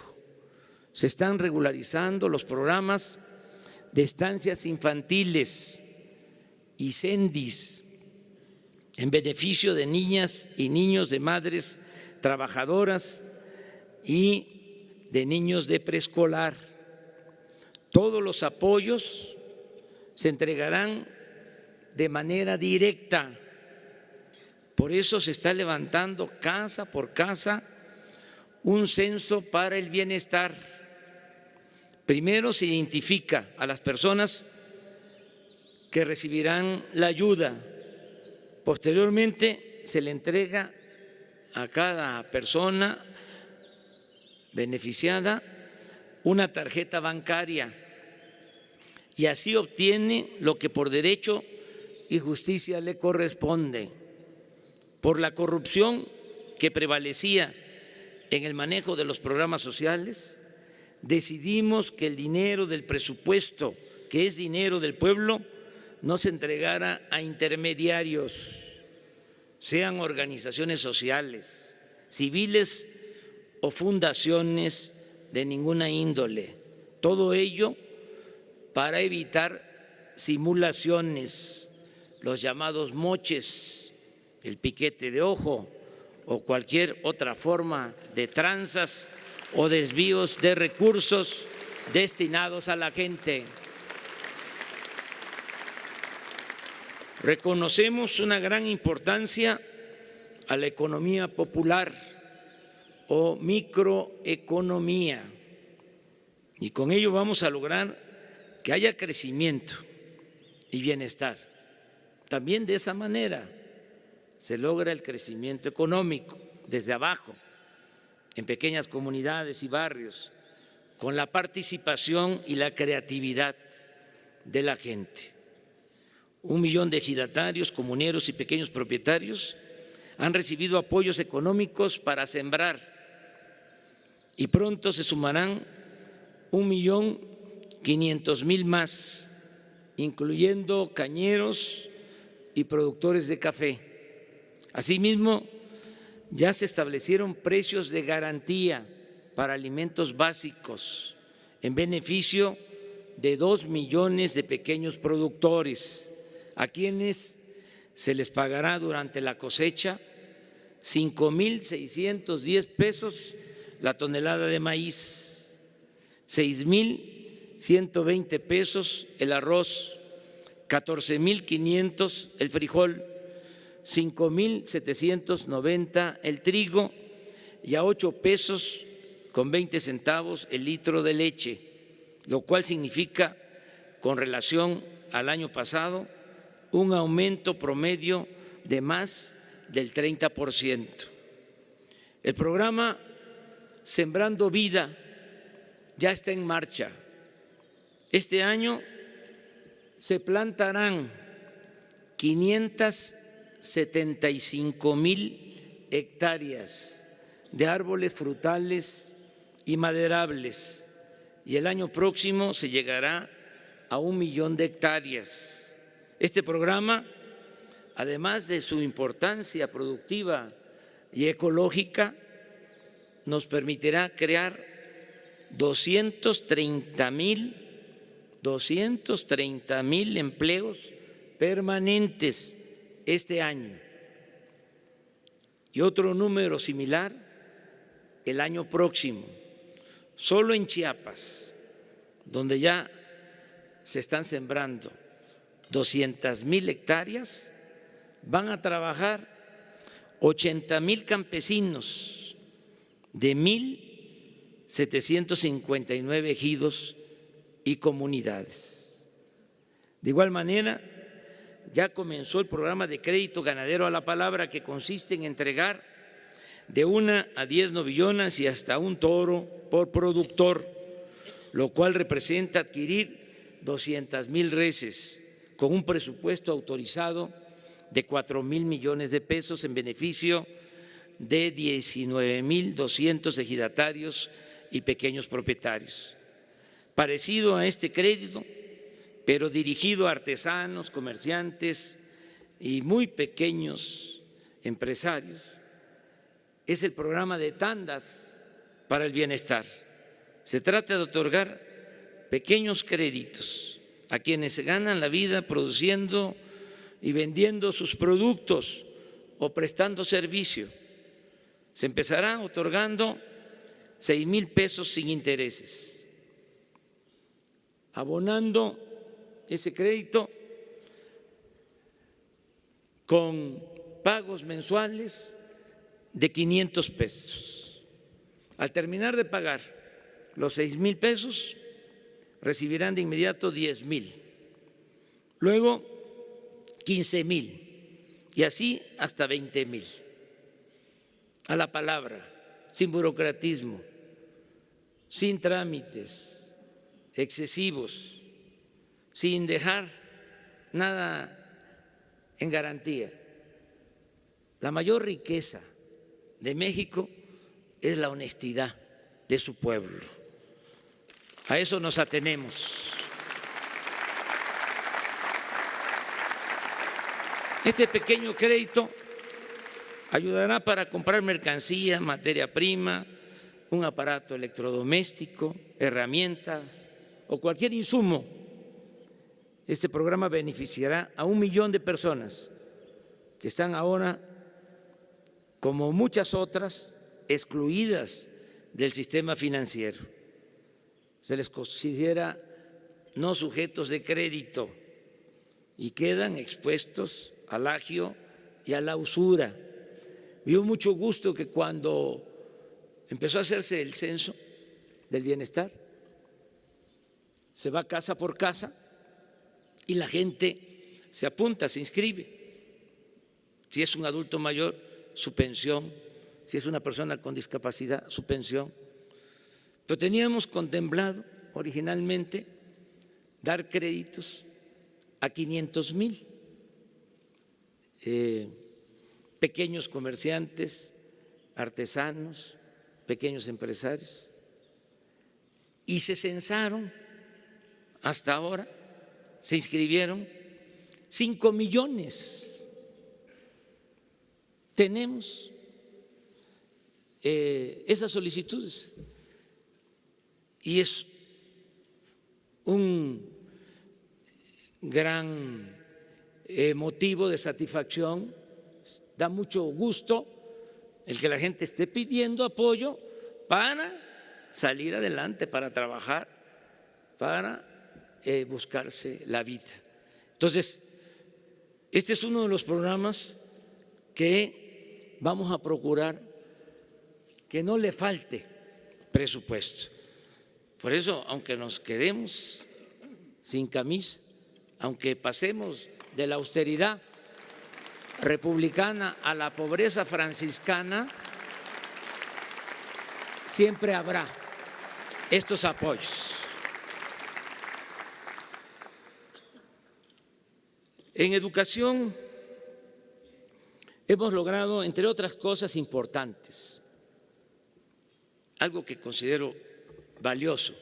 Se están regularizando los programas de estancias infantiles y CENDIS en beneficio de niñas y niños de madres trabajadoras y de niños de preescolar. Todos los apoyos se entregarán de manera directa. Por eso se está levantando casa por casa un censo para el bienestar. Primero se identifica a las personas que recibirán la ayuda. Posteriormente se le entrega a cada persona beneficiada una tarjeta bancaria y así obtiene lo que por derecho y justicia le corresponde. Por la corrupción que prevalecía en el manejo de los programas sociales, decidimos que el dinero del presupuesto, que es dinero del pueblo, no se entregara a intermediarios, sean organizaciones sociales, civiles o fundaciones de ninguna índole. Todo ello para evitar simulaciones, los llamados moches, el piquete de ojo o cualquier otra forma de tranzas o desvíos de recursos destinados a la gente. Reconocemos una gran importancia a la economía popular o microeconomía y con ello vamos a lograr que haya crecimiento y bienestar. También de esa manera se logra el crecimiento económico desde abajo, en pequeñas comunidades y barrios, con la participación y la creatividad de la gente. 1 millón de ejidatarios, comuneros y pequeños propietarios han recibido apoyos económicos para sembrar y pronto se sumarán 1.500.000 más, incluyendo cañeros y productores de café. Asimismo, ya se establecieron precios de garantía para alimentos básicos en beneficio de 2 millones de pequeños productores, a quienes se les pagará durante la cosecha 5.610 pesos la tonelada de maíz, 6.120 pesos el arroz, 14.500 el frijol, 5.790 el trigo y a 8 pesos con 20 centavos el litro de leche, lo cual significa, con relación al año pasado, un aumento promedio de más del 30%. El programa Sembrando Vida ya está en marcha. Este año se plantarán 575,000 hectáreas de árboles frutales y maderables y el año próximo se llegará a 1 millón de hectáreas. Este programa, además de su importancia productiva y ecológica, nos permitirá crear 230,000 empleos permanentes este año y otro número similar el año próximo. Solo en Chiapas, donde ya se están sembrando 200,000 hectáreas, van a trabajar 80,000 campesinos de 1,759 ejidos y comunidades. De igual manera, ya comenzó el programa de crédito ganadero a la palabra, que consiste en entregar de 1 a 10 novillonas y hasta un toro por productor, lo cual representa adquirir 200,000 reses con un presupuesto autorizado de 4,000 millones de pesos en beneficio de 19,200 ejidatarios y pequeños propietarios. Parecido a este crédito, pero dirigido a artesanos, comerciantes y muy pequeños empresarios, es el programa de tandas para el bienestar. Se trata de otorgar pequeños créditos a quienes se ganan la vida produciendo y vendiendo sus productos o prestando servicio. Se empezará otorgando 6,000 pesos sin intereses, abonando ese crédito con pagos mensuales de 500 pesos. Al terminar de pagar los 6,000 pesos, recibirán de inmediato 10,000, luego 15,000 y así hasta 20,000. A la palabra, sin burocratismo, sin trámites excesivos, sin dejar nada en garantía. La mayor riqueza de México es la honestidad de su pueblo. A eso nos atenemos. Este pequeño crédito ayudará para comprar mercancía, materia prima, un aparato electrodoméstico, herramientas o cualquier insumo. Este programa beneficiará a 1 millón de personas que están ahora, como muchas otras, excluidas del sistema financiero. Se les considera no sujetos de crédito y quedan expuestos al agio y a la usura. Me dio mucho gusto que cuando empezó a hacerse el censo del bienestar, se va casa por casa y la gente se apunta, se inscribe. Si es un adulto mayor, su pensión; si es una persona con discapacidad, su pensión. Pero teníamos contemplado originalmente dar créditos a 500,000 pequeños comerciantes, artesanos, pequeños empresarios, y se censaron hasta ahora, se inscribieron 5 millones. Tenemos esas solicitudes y es un gran motivo de satisfacción. Da mucho gusto el que la gente esté pidiendo apoyo para salir adelante, para trabajar, para buscarse la vida. Entonces, este es uno de los programas que vamos a procurar que no le falte presupuesto. Por eso, aunque nos quedemos sin camisa, aunque pasemos de la austeridad republicana a la pobreza franciscana, siempre habrá estos apoyos. En educación hemos logrado, entre otras cosas importantes, algo que considero valioso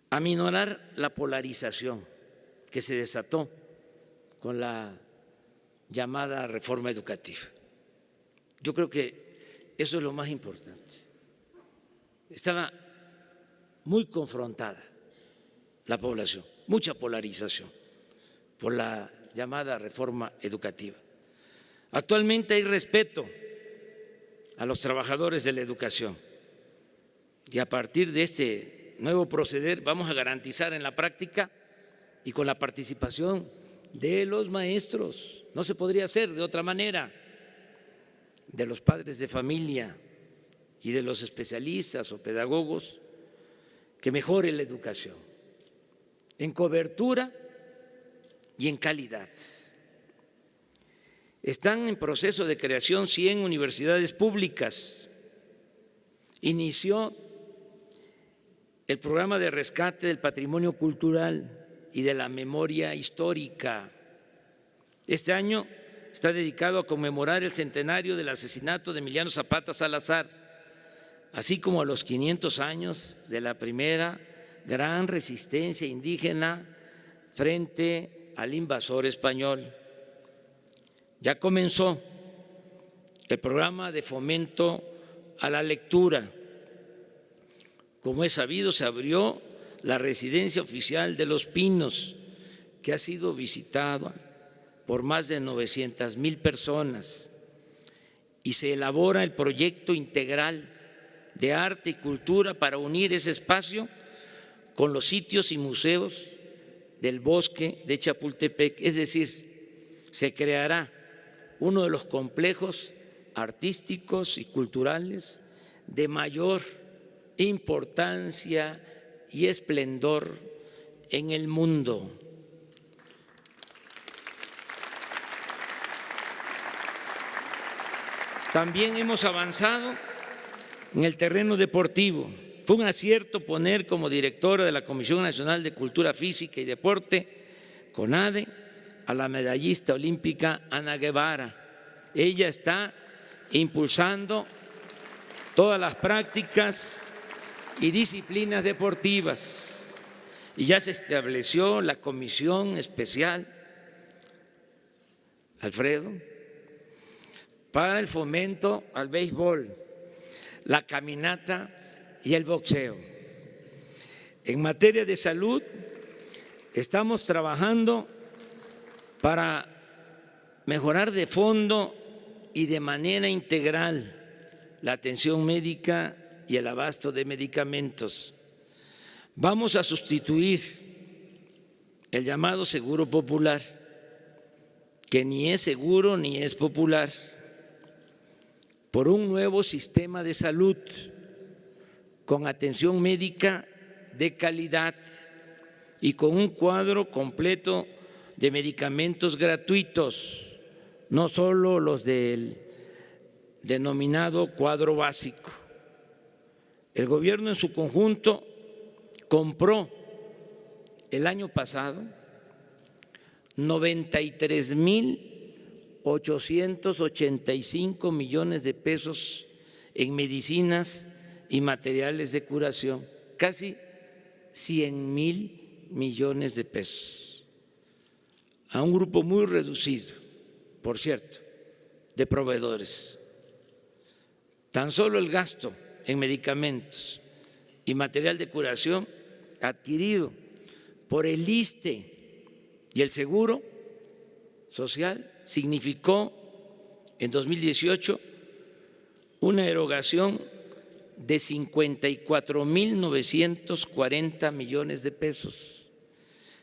aminorar la polarización que se desató con la llamada reforma educativa. Yo creo que eso es lo más importante. Estaba muy confrontada la población, mucha polarización por la llamada reforma educativa. Actualmente hay respeto a los trabajadores de la educación y a partir de este nuevo proceder vamos a garantizar en la práctica y con la participación de los maestros, no se podría hacer de otra manera, de los padres de familia y de los especialistas o pedagogos, que mejore la educación en cobertura y en calidad. Están en proceso de creación 100 universidades públicas. Inició el programa de rescate del patrimonio cultural y de la memoria histórica. Este año está dedicado a conmemorar el centenario del asesinato de Emiliano Zapata Salazar, así como a los 500 años de la primera gran resistencia indígena frente al invasor español. Ya comenzó el programa de fomento a la lectura. Como es sabido, se abrió la residencia oficial de Los Pinos, que ha sido visitada por más de 900,000 personas, y se elabora el proyecto integral de arte y cultura para unir ese espacio con los sitios y museos del bosque de Chapultepec. Es decir, se creará uno de los complejos artísticos y culturales de mayor importancia y esplendor en el mundo. También hemos avanzado en el terreno deportivo. Fue un acierto poner como directora de la Comisión Nacional de Cultura Física y Deporte, CONADE, a la medallista olímpica Ana Guevara. Ella está impulsando todas las prácticas y disciplinas deportivas y ya se estableció la comisión especial, Alfredo, para el fomento al béisbol, la caminata y el boxeo. En materia de salud, estamos trabajando para mejorar de fondo y de manera integral la atención médica y el abasto de medicamentos. Vamos a sustituir el llamado seguro popular, que ni es seguro ni es popular, por un nuevo sistema de salud con atención médica de calidad y con un cuadro completo de medicamentos gratuitos, no solo los del denominado cuadro básico. El gobierno en su conjunto compró el año pasado 93,885 millones de pesos en medicinas y materiales de curación, casi 100,000 millones de pesos, a un grupo muy reducido, por cierto, de proveedores. Tan solo el gasto en medicamentos y material de curación adquirido por el ISSSTE y el Seguro Social significó en 2018 una erogación de 54,940 millones de pesos,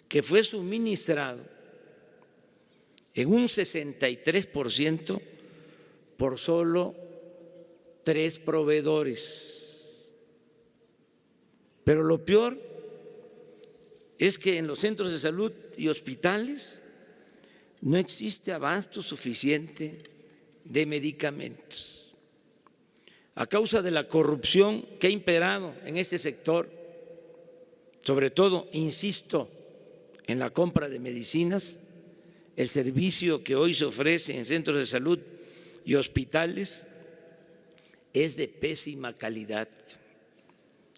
que fue suministrado en un 63% por solo 3 proveedores. Pero lo peor es que en los centros de salud y hospitales no existe abasto suficiente de medicamentos. A causa de la corrupción que ha imperado en este sector, sobre todo, insisto, en la compra de medicinas, el servicio que hoy se ofrece en centros de salud y hospitales es de pésima calidad.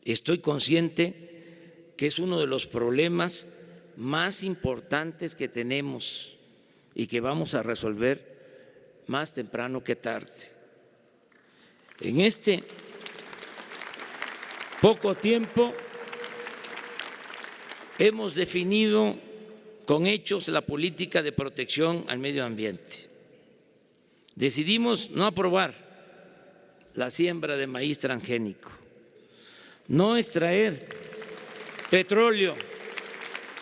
Estoy consciente que es uno de los problemas más importantes que tenemos y que vamos a resolver más temprano que tarde. En este poco tiempo hemos definido con hechos la política de protección al medio ambiente. Decidimos no aprobar la siembra de maíz transgénico, no extraer petróleo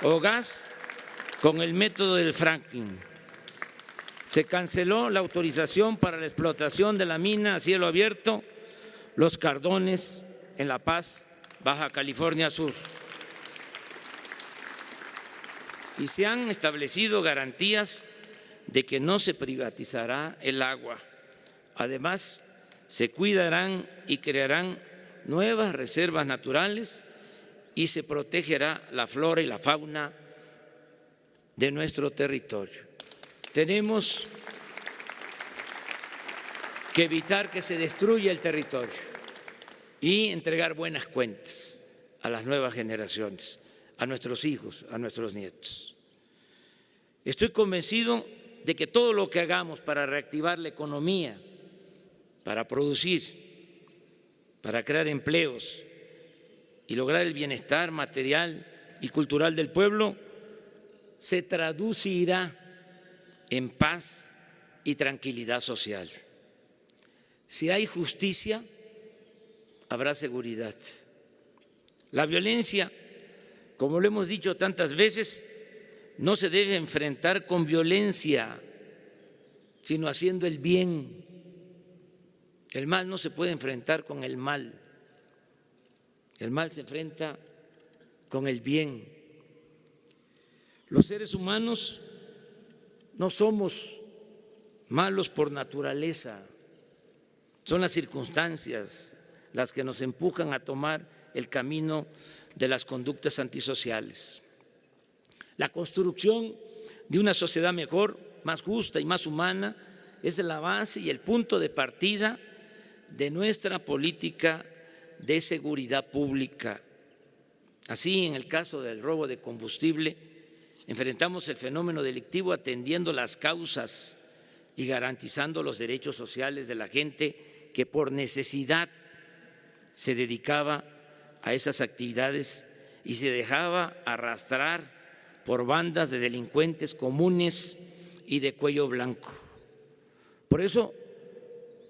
o gas con el método del fracking. Se canceló la autorización para la explotación de la mina a cielo abierto Los Cardones en La Paz, Baja California Sur. Y se han establecido garantías de que no se privatizará el agua. Además, se cuidarán y crearán nuevas reservas naturales y se protegerá la flora y la fauna de nuestro territorio. Tenemos que evitar que se destruya el territorio y entregar buenas cuentas a las nuevas generaciones, a nuestros hijos, a nuestros nietos. Estoy convencido de que todo lo que hagamos para reactivar la economía, para producir, para crear empleos y lograr el bienestar material y cultural del pueblo, se traducirá en paz y tranquilidad social. Si hay justicia, habrá seguridad. La violencia, como lo hemos dicho tantas veces, no se debe enfrentar con violencia, sino haciendo el bien. El mal no se puede enfrentar con el mal. El mal se enfrenta con el bien. Los seres humanos no somos malos por naturaleza. Son las circunstancias las que nos empujan a tomar el camino de las conductas antisociales. La construcción de una sociedad mejor, más justa y más humana es la base y el punto de partida de nuestra política de seguridad pública. Así, en el caso del robo de combustible, enfrentamos el fenómeno delictivo atendiendo las causas y garantizando los derechos sociales de la gente que por necesidad se dedicaba a esas actividades y se dejaba arrastrar por bandas de delincuentes comunes y de cuello blanco. Por eso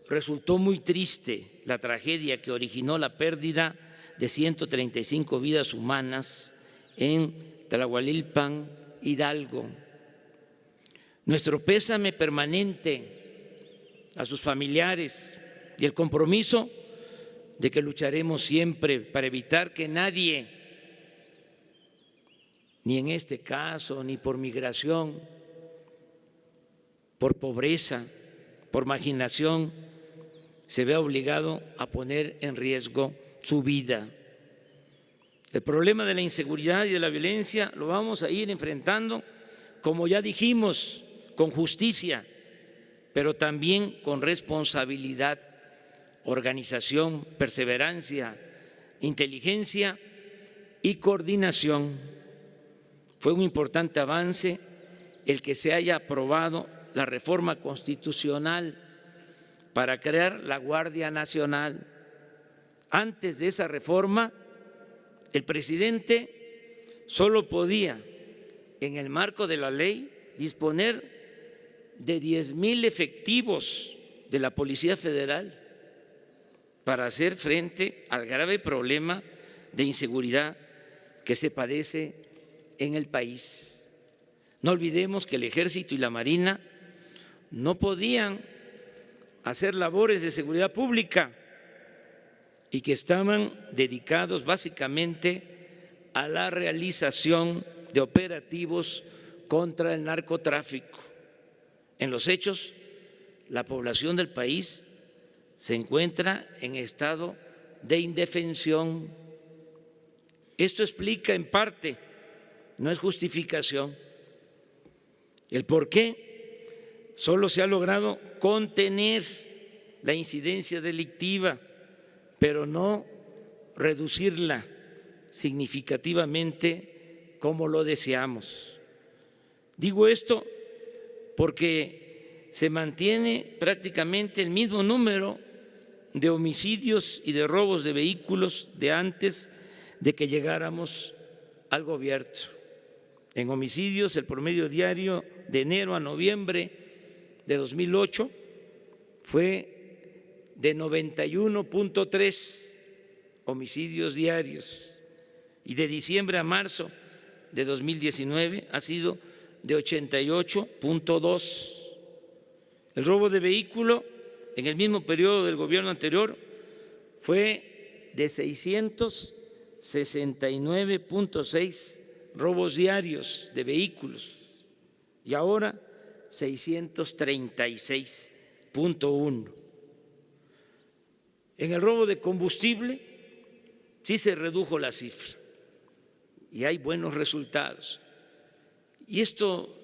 resultó muy triste la tragedia que originó la pérdida de 135 vidas humanas en Tlahualilpan, Hidalgo. Nuestro pésame permanente a sus familiares y el compromiso de que lucharemos siempre para evitar que nadie, ni en este caso, ni por migración, por pobreza, por marginación, se vea obligado a poner en riesgo su vida. El problema de la inseguridad y de la violencia lo vamos a ir enfrentando, como ya dijimos, con justicia, pero también con responsabilidad, organización, perseverancia, inteligencia y coordinación. Fue un importante avance el que se haya aprobado la reforma constitucional para crear la Guardia Nacional. Antes de esa reforma, el presidente solo podía, en el marco de la ley, disponer de 10,000 efectivos de la Policía Federal para hacer frente al grave problema de inseguridad que se padece en el país. No olvidemos que el Ejército y la Marina no podían hacer labores de seguridad pública y que estaban dedicados básicamente a la realización de operativos contra el narcotráfico. En los hechos, la población del país se encuentra en estado de indefensión. Esto explica en parte, no es justificación, el por qué solo se ha logrado contener la incidencia delictiva, pero no reducirla significativamente como lo deseamos. Digo esto porque se mantiene prácticamente el mismo número de homicidios y de robos de vehículos de antes de que llegáramos al gobierno. En homicidios, el promedio diario de enero a noviembre de 2008 fue de 91.3 homicidios diarios y de diciembre a marzo de 2019 ha sido de 88.2. El robo de vehículo en el mismo periodo del gobierno anterior fue de 669.6 robos diarios de vehículos y ahora 636.1. En el robo de combustible sí se redujo la cifra y hay buenos resultados. Y esto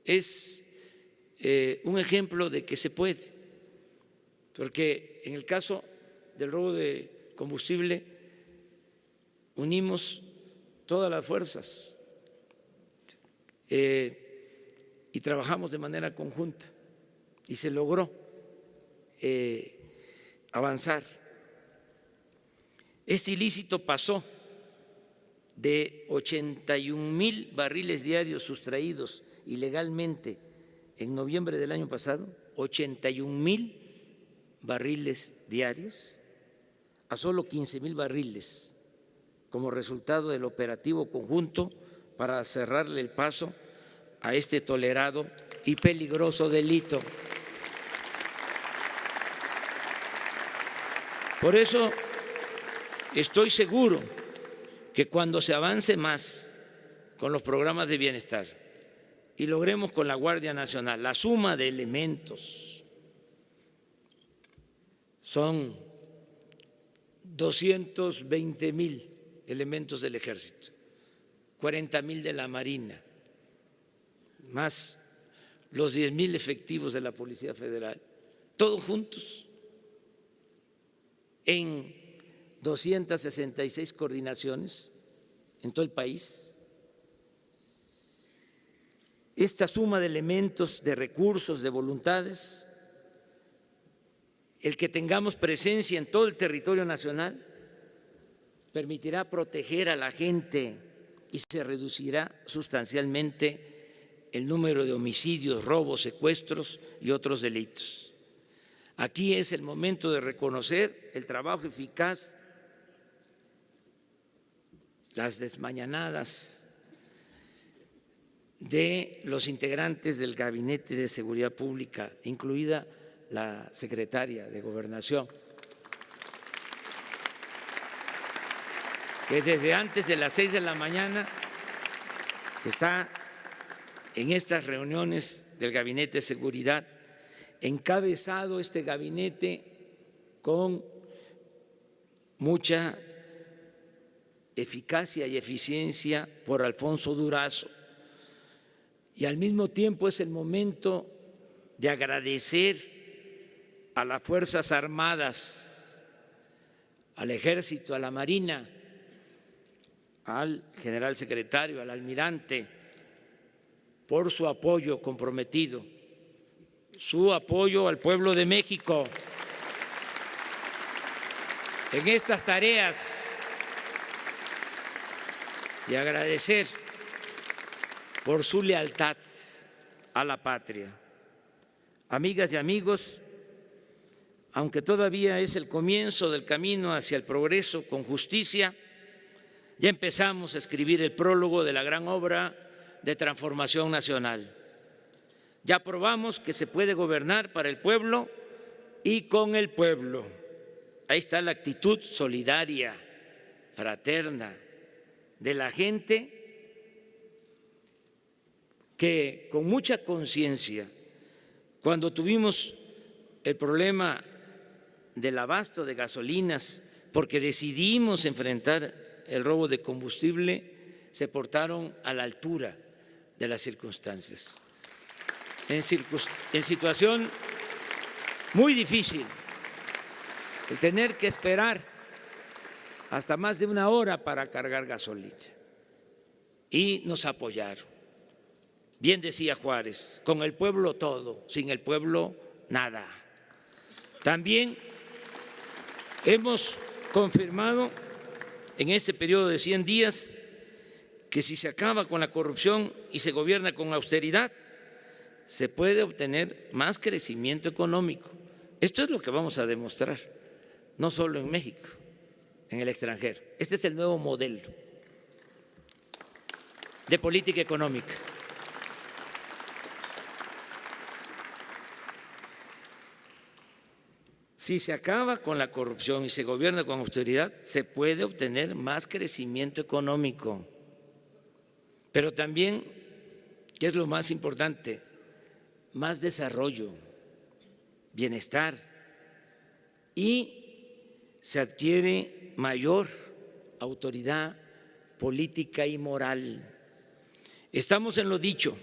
es un ejemplo de que se puede, porque en el caso del robo de combustible unimos todas las fuerzas y trabajamos de manera conjunta y se logró avanzar. Este ilícito pasó de 81,000 barriles diarios sustraídos ilegalmente en noviembre del año pasado, 81,000 barriles diarios, a solo 15,000 barriles como resultado del operativo conjunto para cerrarle el paso a este tolerado y peligroso delito. Por eso estoy seguro que cuando se avance más con los programas de bienestar y logremos con la Guardia Nacional la suma de elementos, son 220,000 elementos del Ejército, 40,000 de la Marina, más los 10,000 efectivos de la Policía Federal, todos juntos en 266 coordinaciones en todo el país. Esta suma de elementos, de recursos, de voluntades, el que tengamos presencia en todo el territorio nacional, permitirá proteger a la gente y se reducirá sustancialmente el número de homicidios, robos, secuestros y otros delitos. Aquí es el momento de reconocer el trabajo eficaz, las desmañanadas de los integrantes del Gabinete de Seguridad Pública, incluida la secretaria de Gobernación, que desde antes de las 6 de la mañana está en estas reuniones del Gabinete de Seguridad, encabezado este gabinete con mucha eficacia y eficiencia por Alfonso Durazo. Y al mismo tiempo es el momento de agradecer a las Fuerzas Armadas, al Ejército, a la Marina, al general secretario, al almirante, por su apoyo comprometido, su apoyo al pueblo de México en estas tareas, y agradecer por su lealtad a la patria. Amigas y amigos, aunque todavía es el comienzo del camino hacia el progreso con justicia, ya empezamos a escribir el prólogo de la gran obra de transformación nacional. Ya probamos que se puede gobernar para el pueblo y con el pueblo. Ahí está la actitud solidaria, fraterna de la gente que con mucha conciencia, cuando tuvimos el problema del abasto de gasolinas, porque decidimos enfrentar el robo de combustible, se portaron a la altura de las circunstancias. En situación muy difícil, el tener que esperar hasta más de 1 hora para cargar gasolina. Y nos apoyaron. Bien decía Juárez, con el pueblo todo, sin el pueblo nada. También hemos confirmado en este periodo de 100 días que si se acaba con la corrupción y se gobierna con austeridad, se puede obtener más crecimiento económico. Esto es lo que vamos a demostrar, no solo en México, en el extranjero. Este es el nuevo modelo de política económica. Si se acaba con la corrupción y se gobierna con austeridad, se puede obtener más crecimiento económico. Pero también, ¿qué es lo más importante? Más desarrollo, bienestar, y se adquiere mayor autoridad política y moral. Estamos en lo dicho,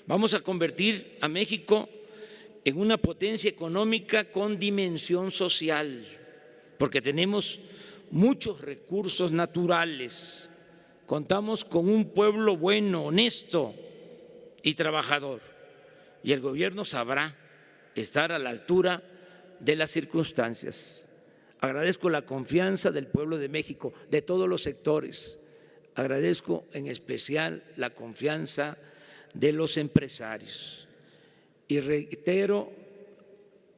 vamos a convertir a México en una potencia económica con dimensión social, porque tenemos muchos recursos naturales, contamos con un pueblo bueno, honesto y trabajador, y el gobierno sabrá estar a la altura de las circunstancias. Agradezco la confianza del pueblo de México, de todos los sectores. Agradezco en especial la confianza de los empresarios. Y reitero,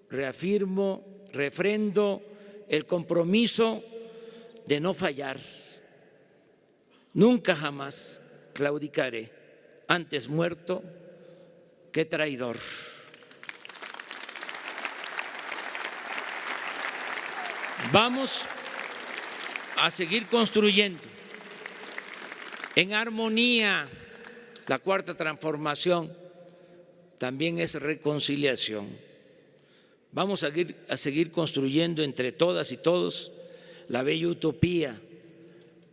reafirmo, refrendo el compromiso de no fallar. Nunca jamás claudicaré, antes muerto que traidor. Vamos a seguir construyendo en armonía. La cuarta transformación también es reconciliación. Vamos a seguir construyendo entre todas y todos la bella utopía.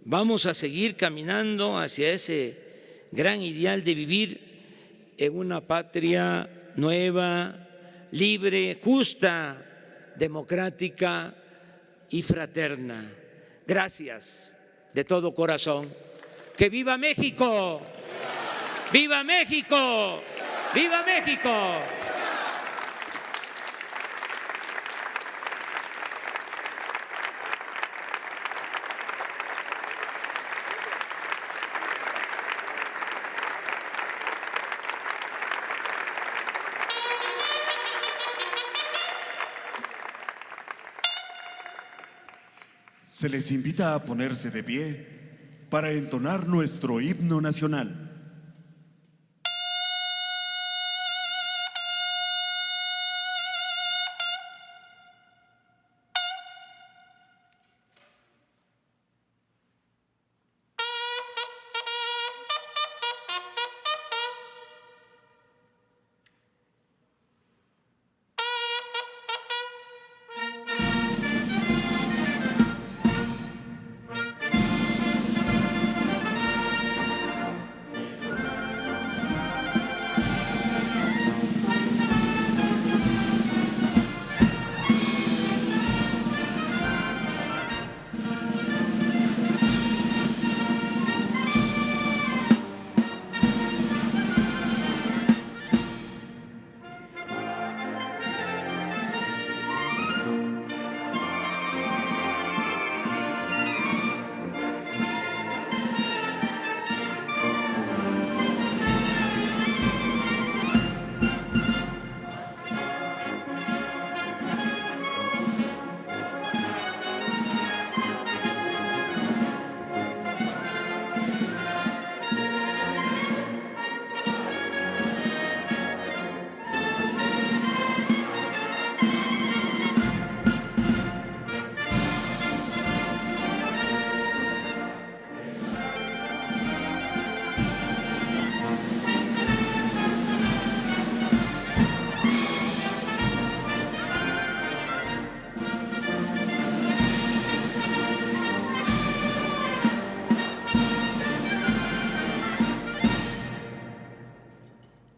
Vamos a seguir caminando hacia ese gran ideal de vivir en una patria nueva, libre, justa, democrática y fraterna. Gracias de todo corazón. ¡Que viva México! ¡Viva México! ¡Viva México! Se les invita a ponerse de pie para entonar nuestro himno nacional.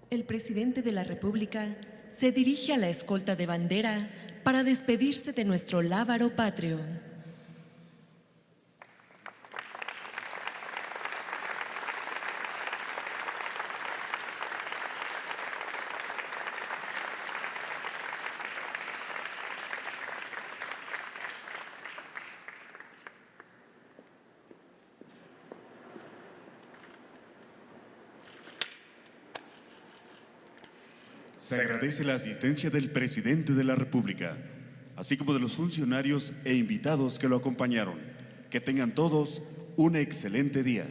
El presidente de la República se dirige a la escolta de bandera para despedirse de nuestro lábaro patrio. Se agradece la asistencia del presidente de la República, así como de los funcionarios e invitados que lo acompañaron. Que tengan todos un excelente día.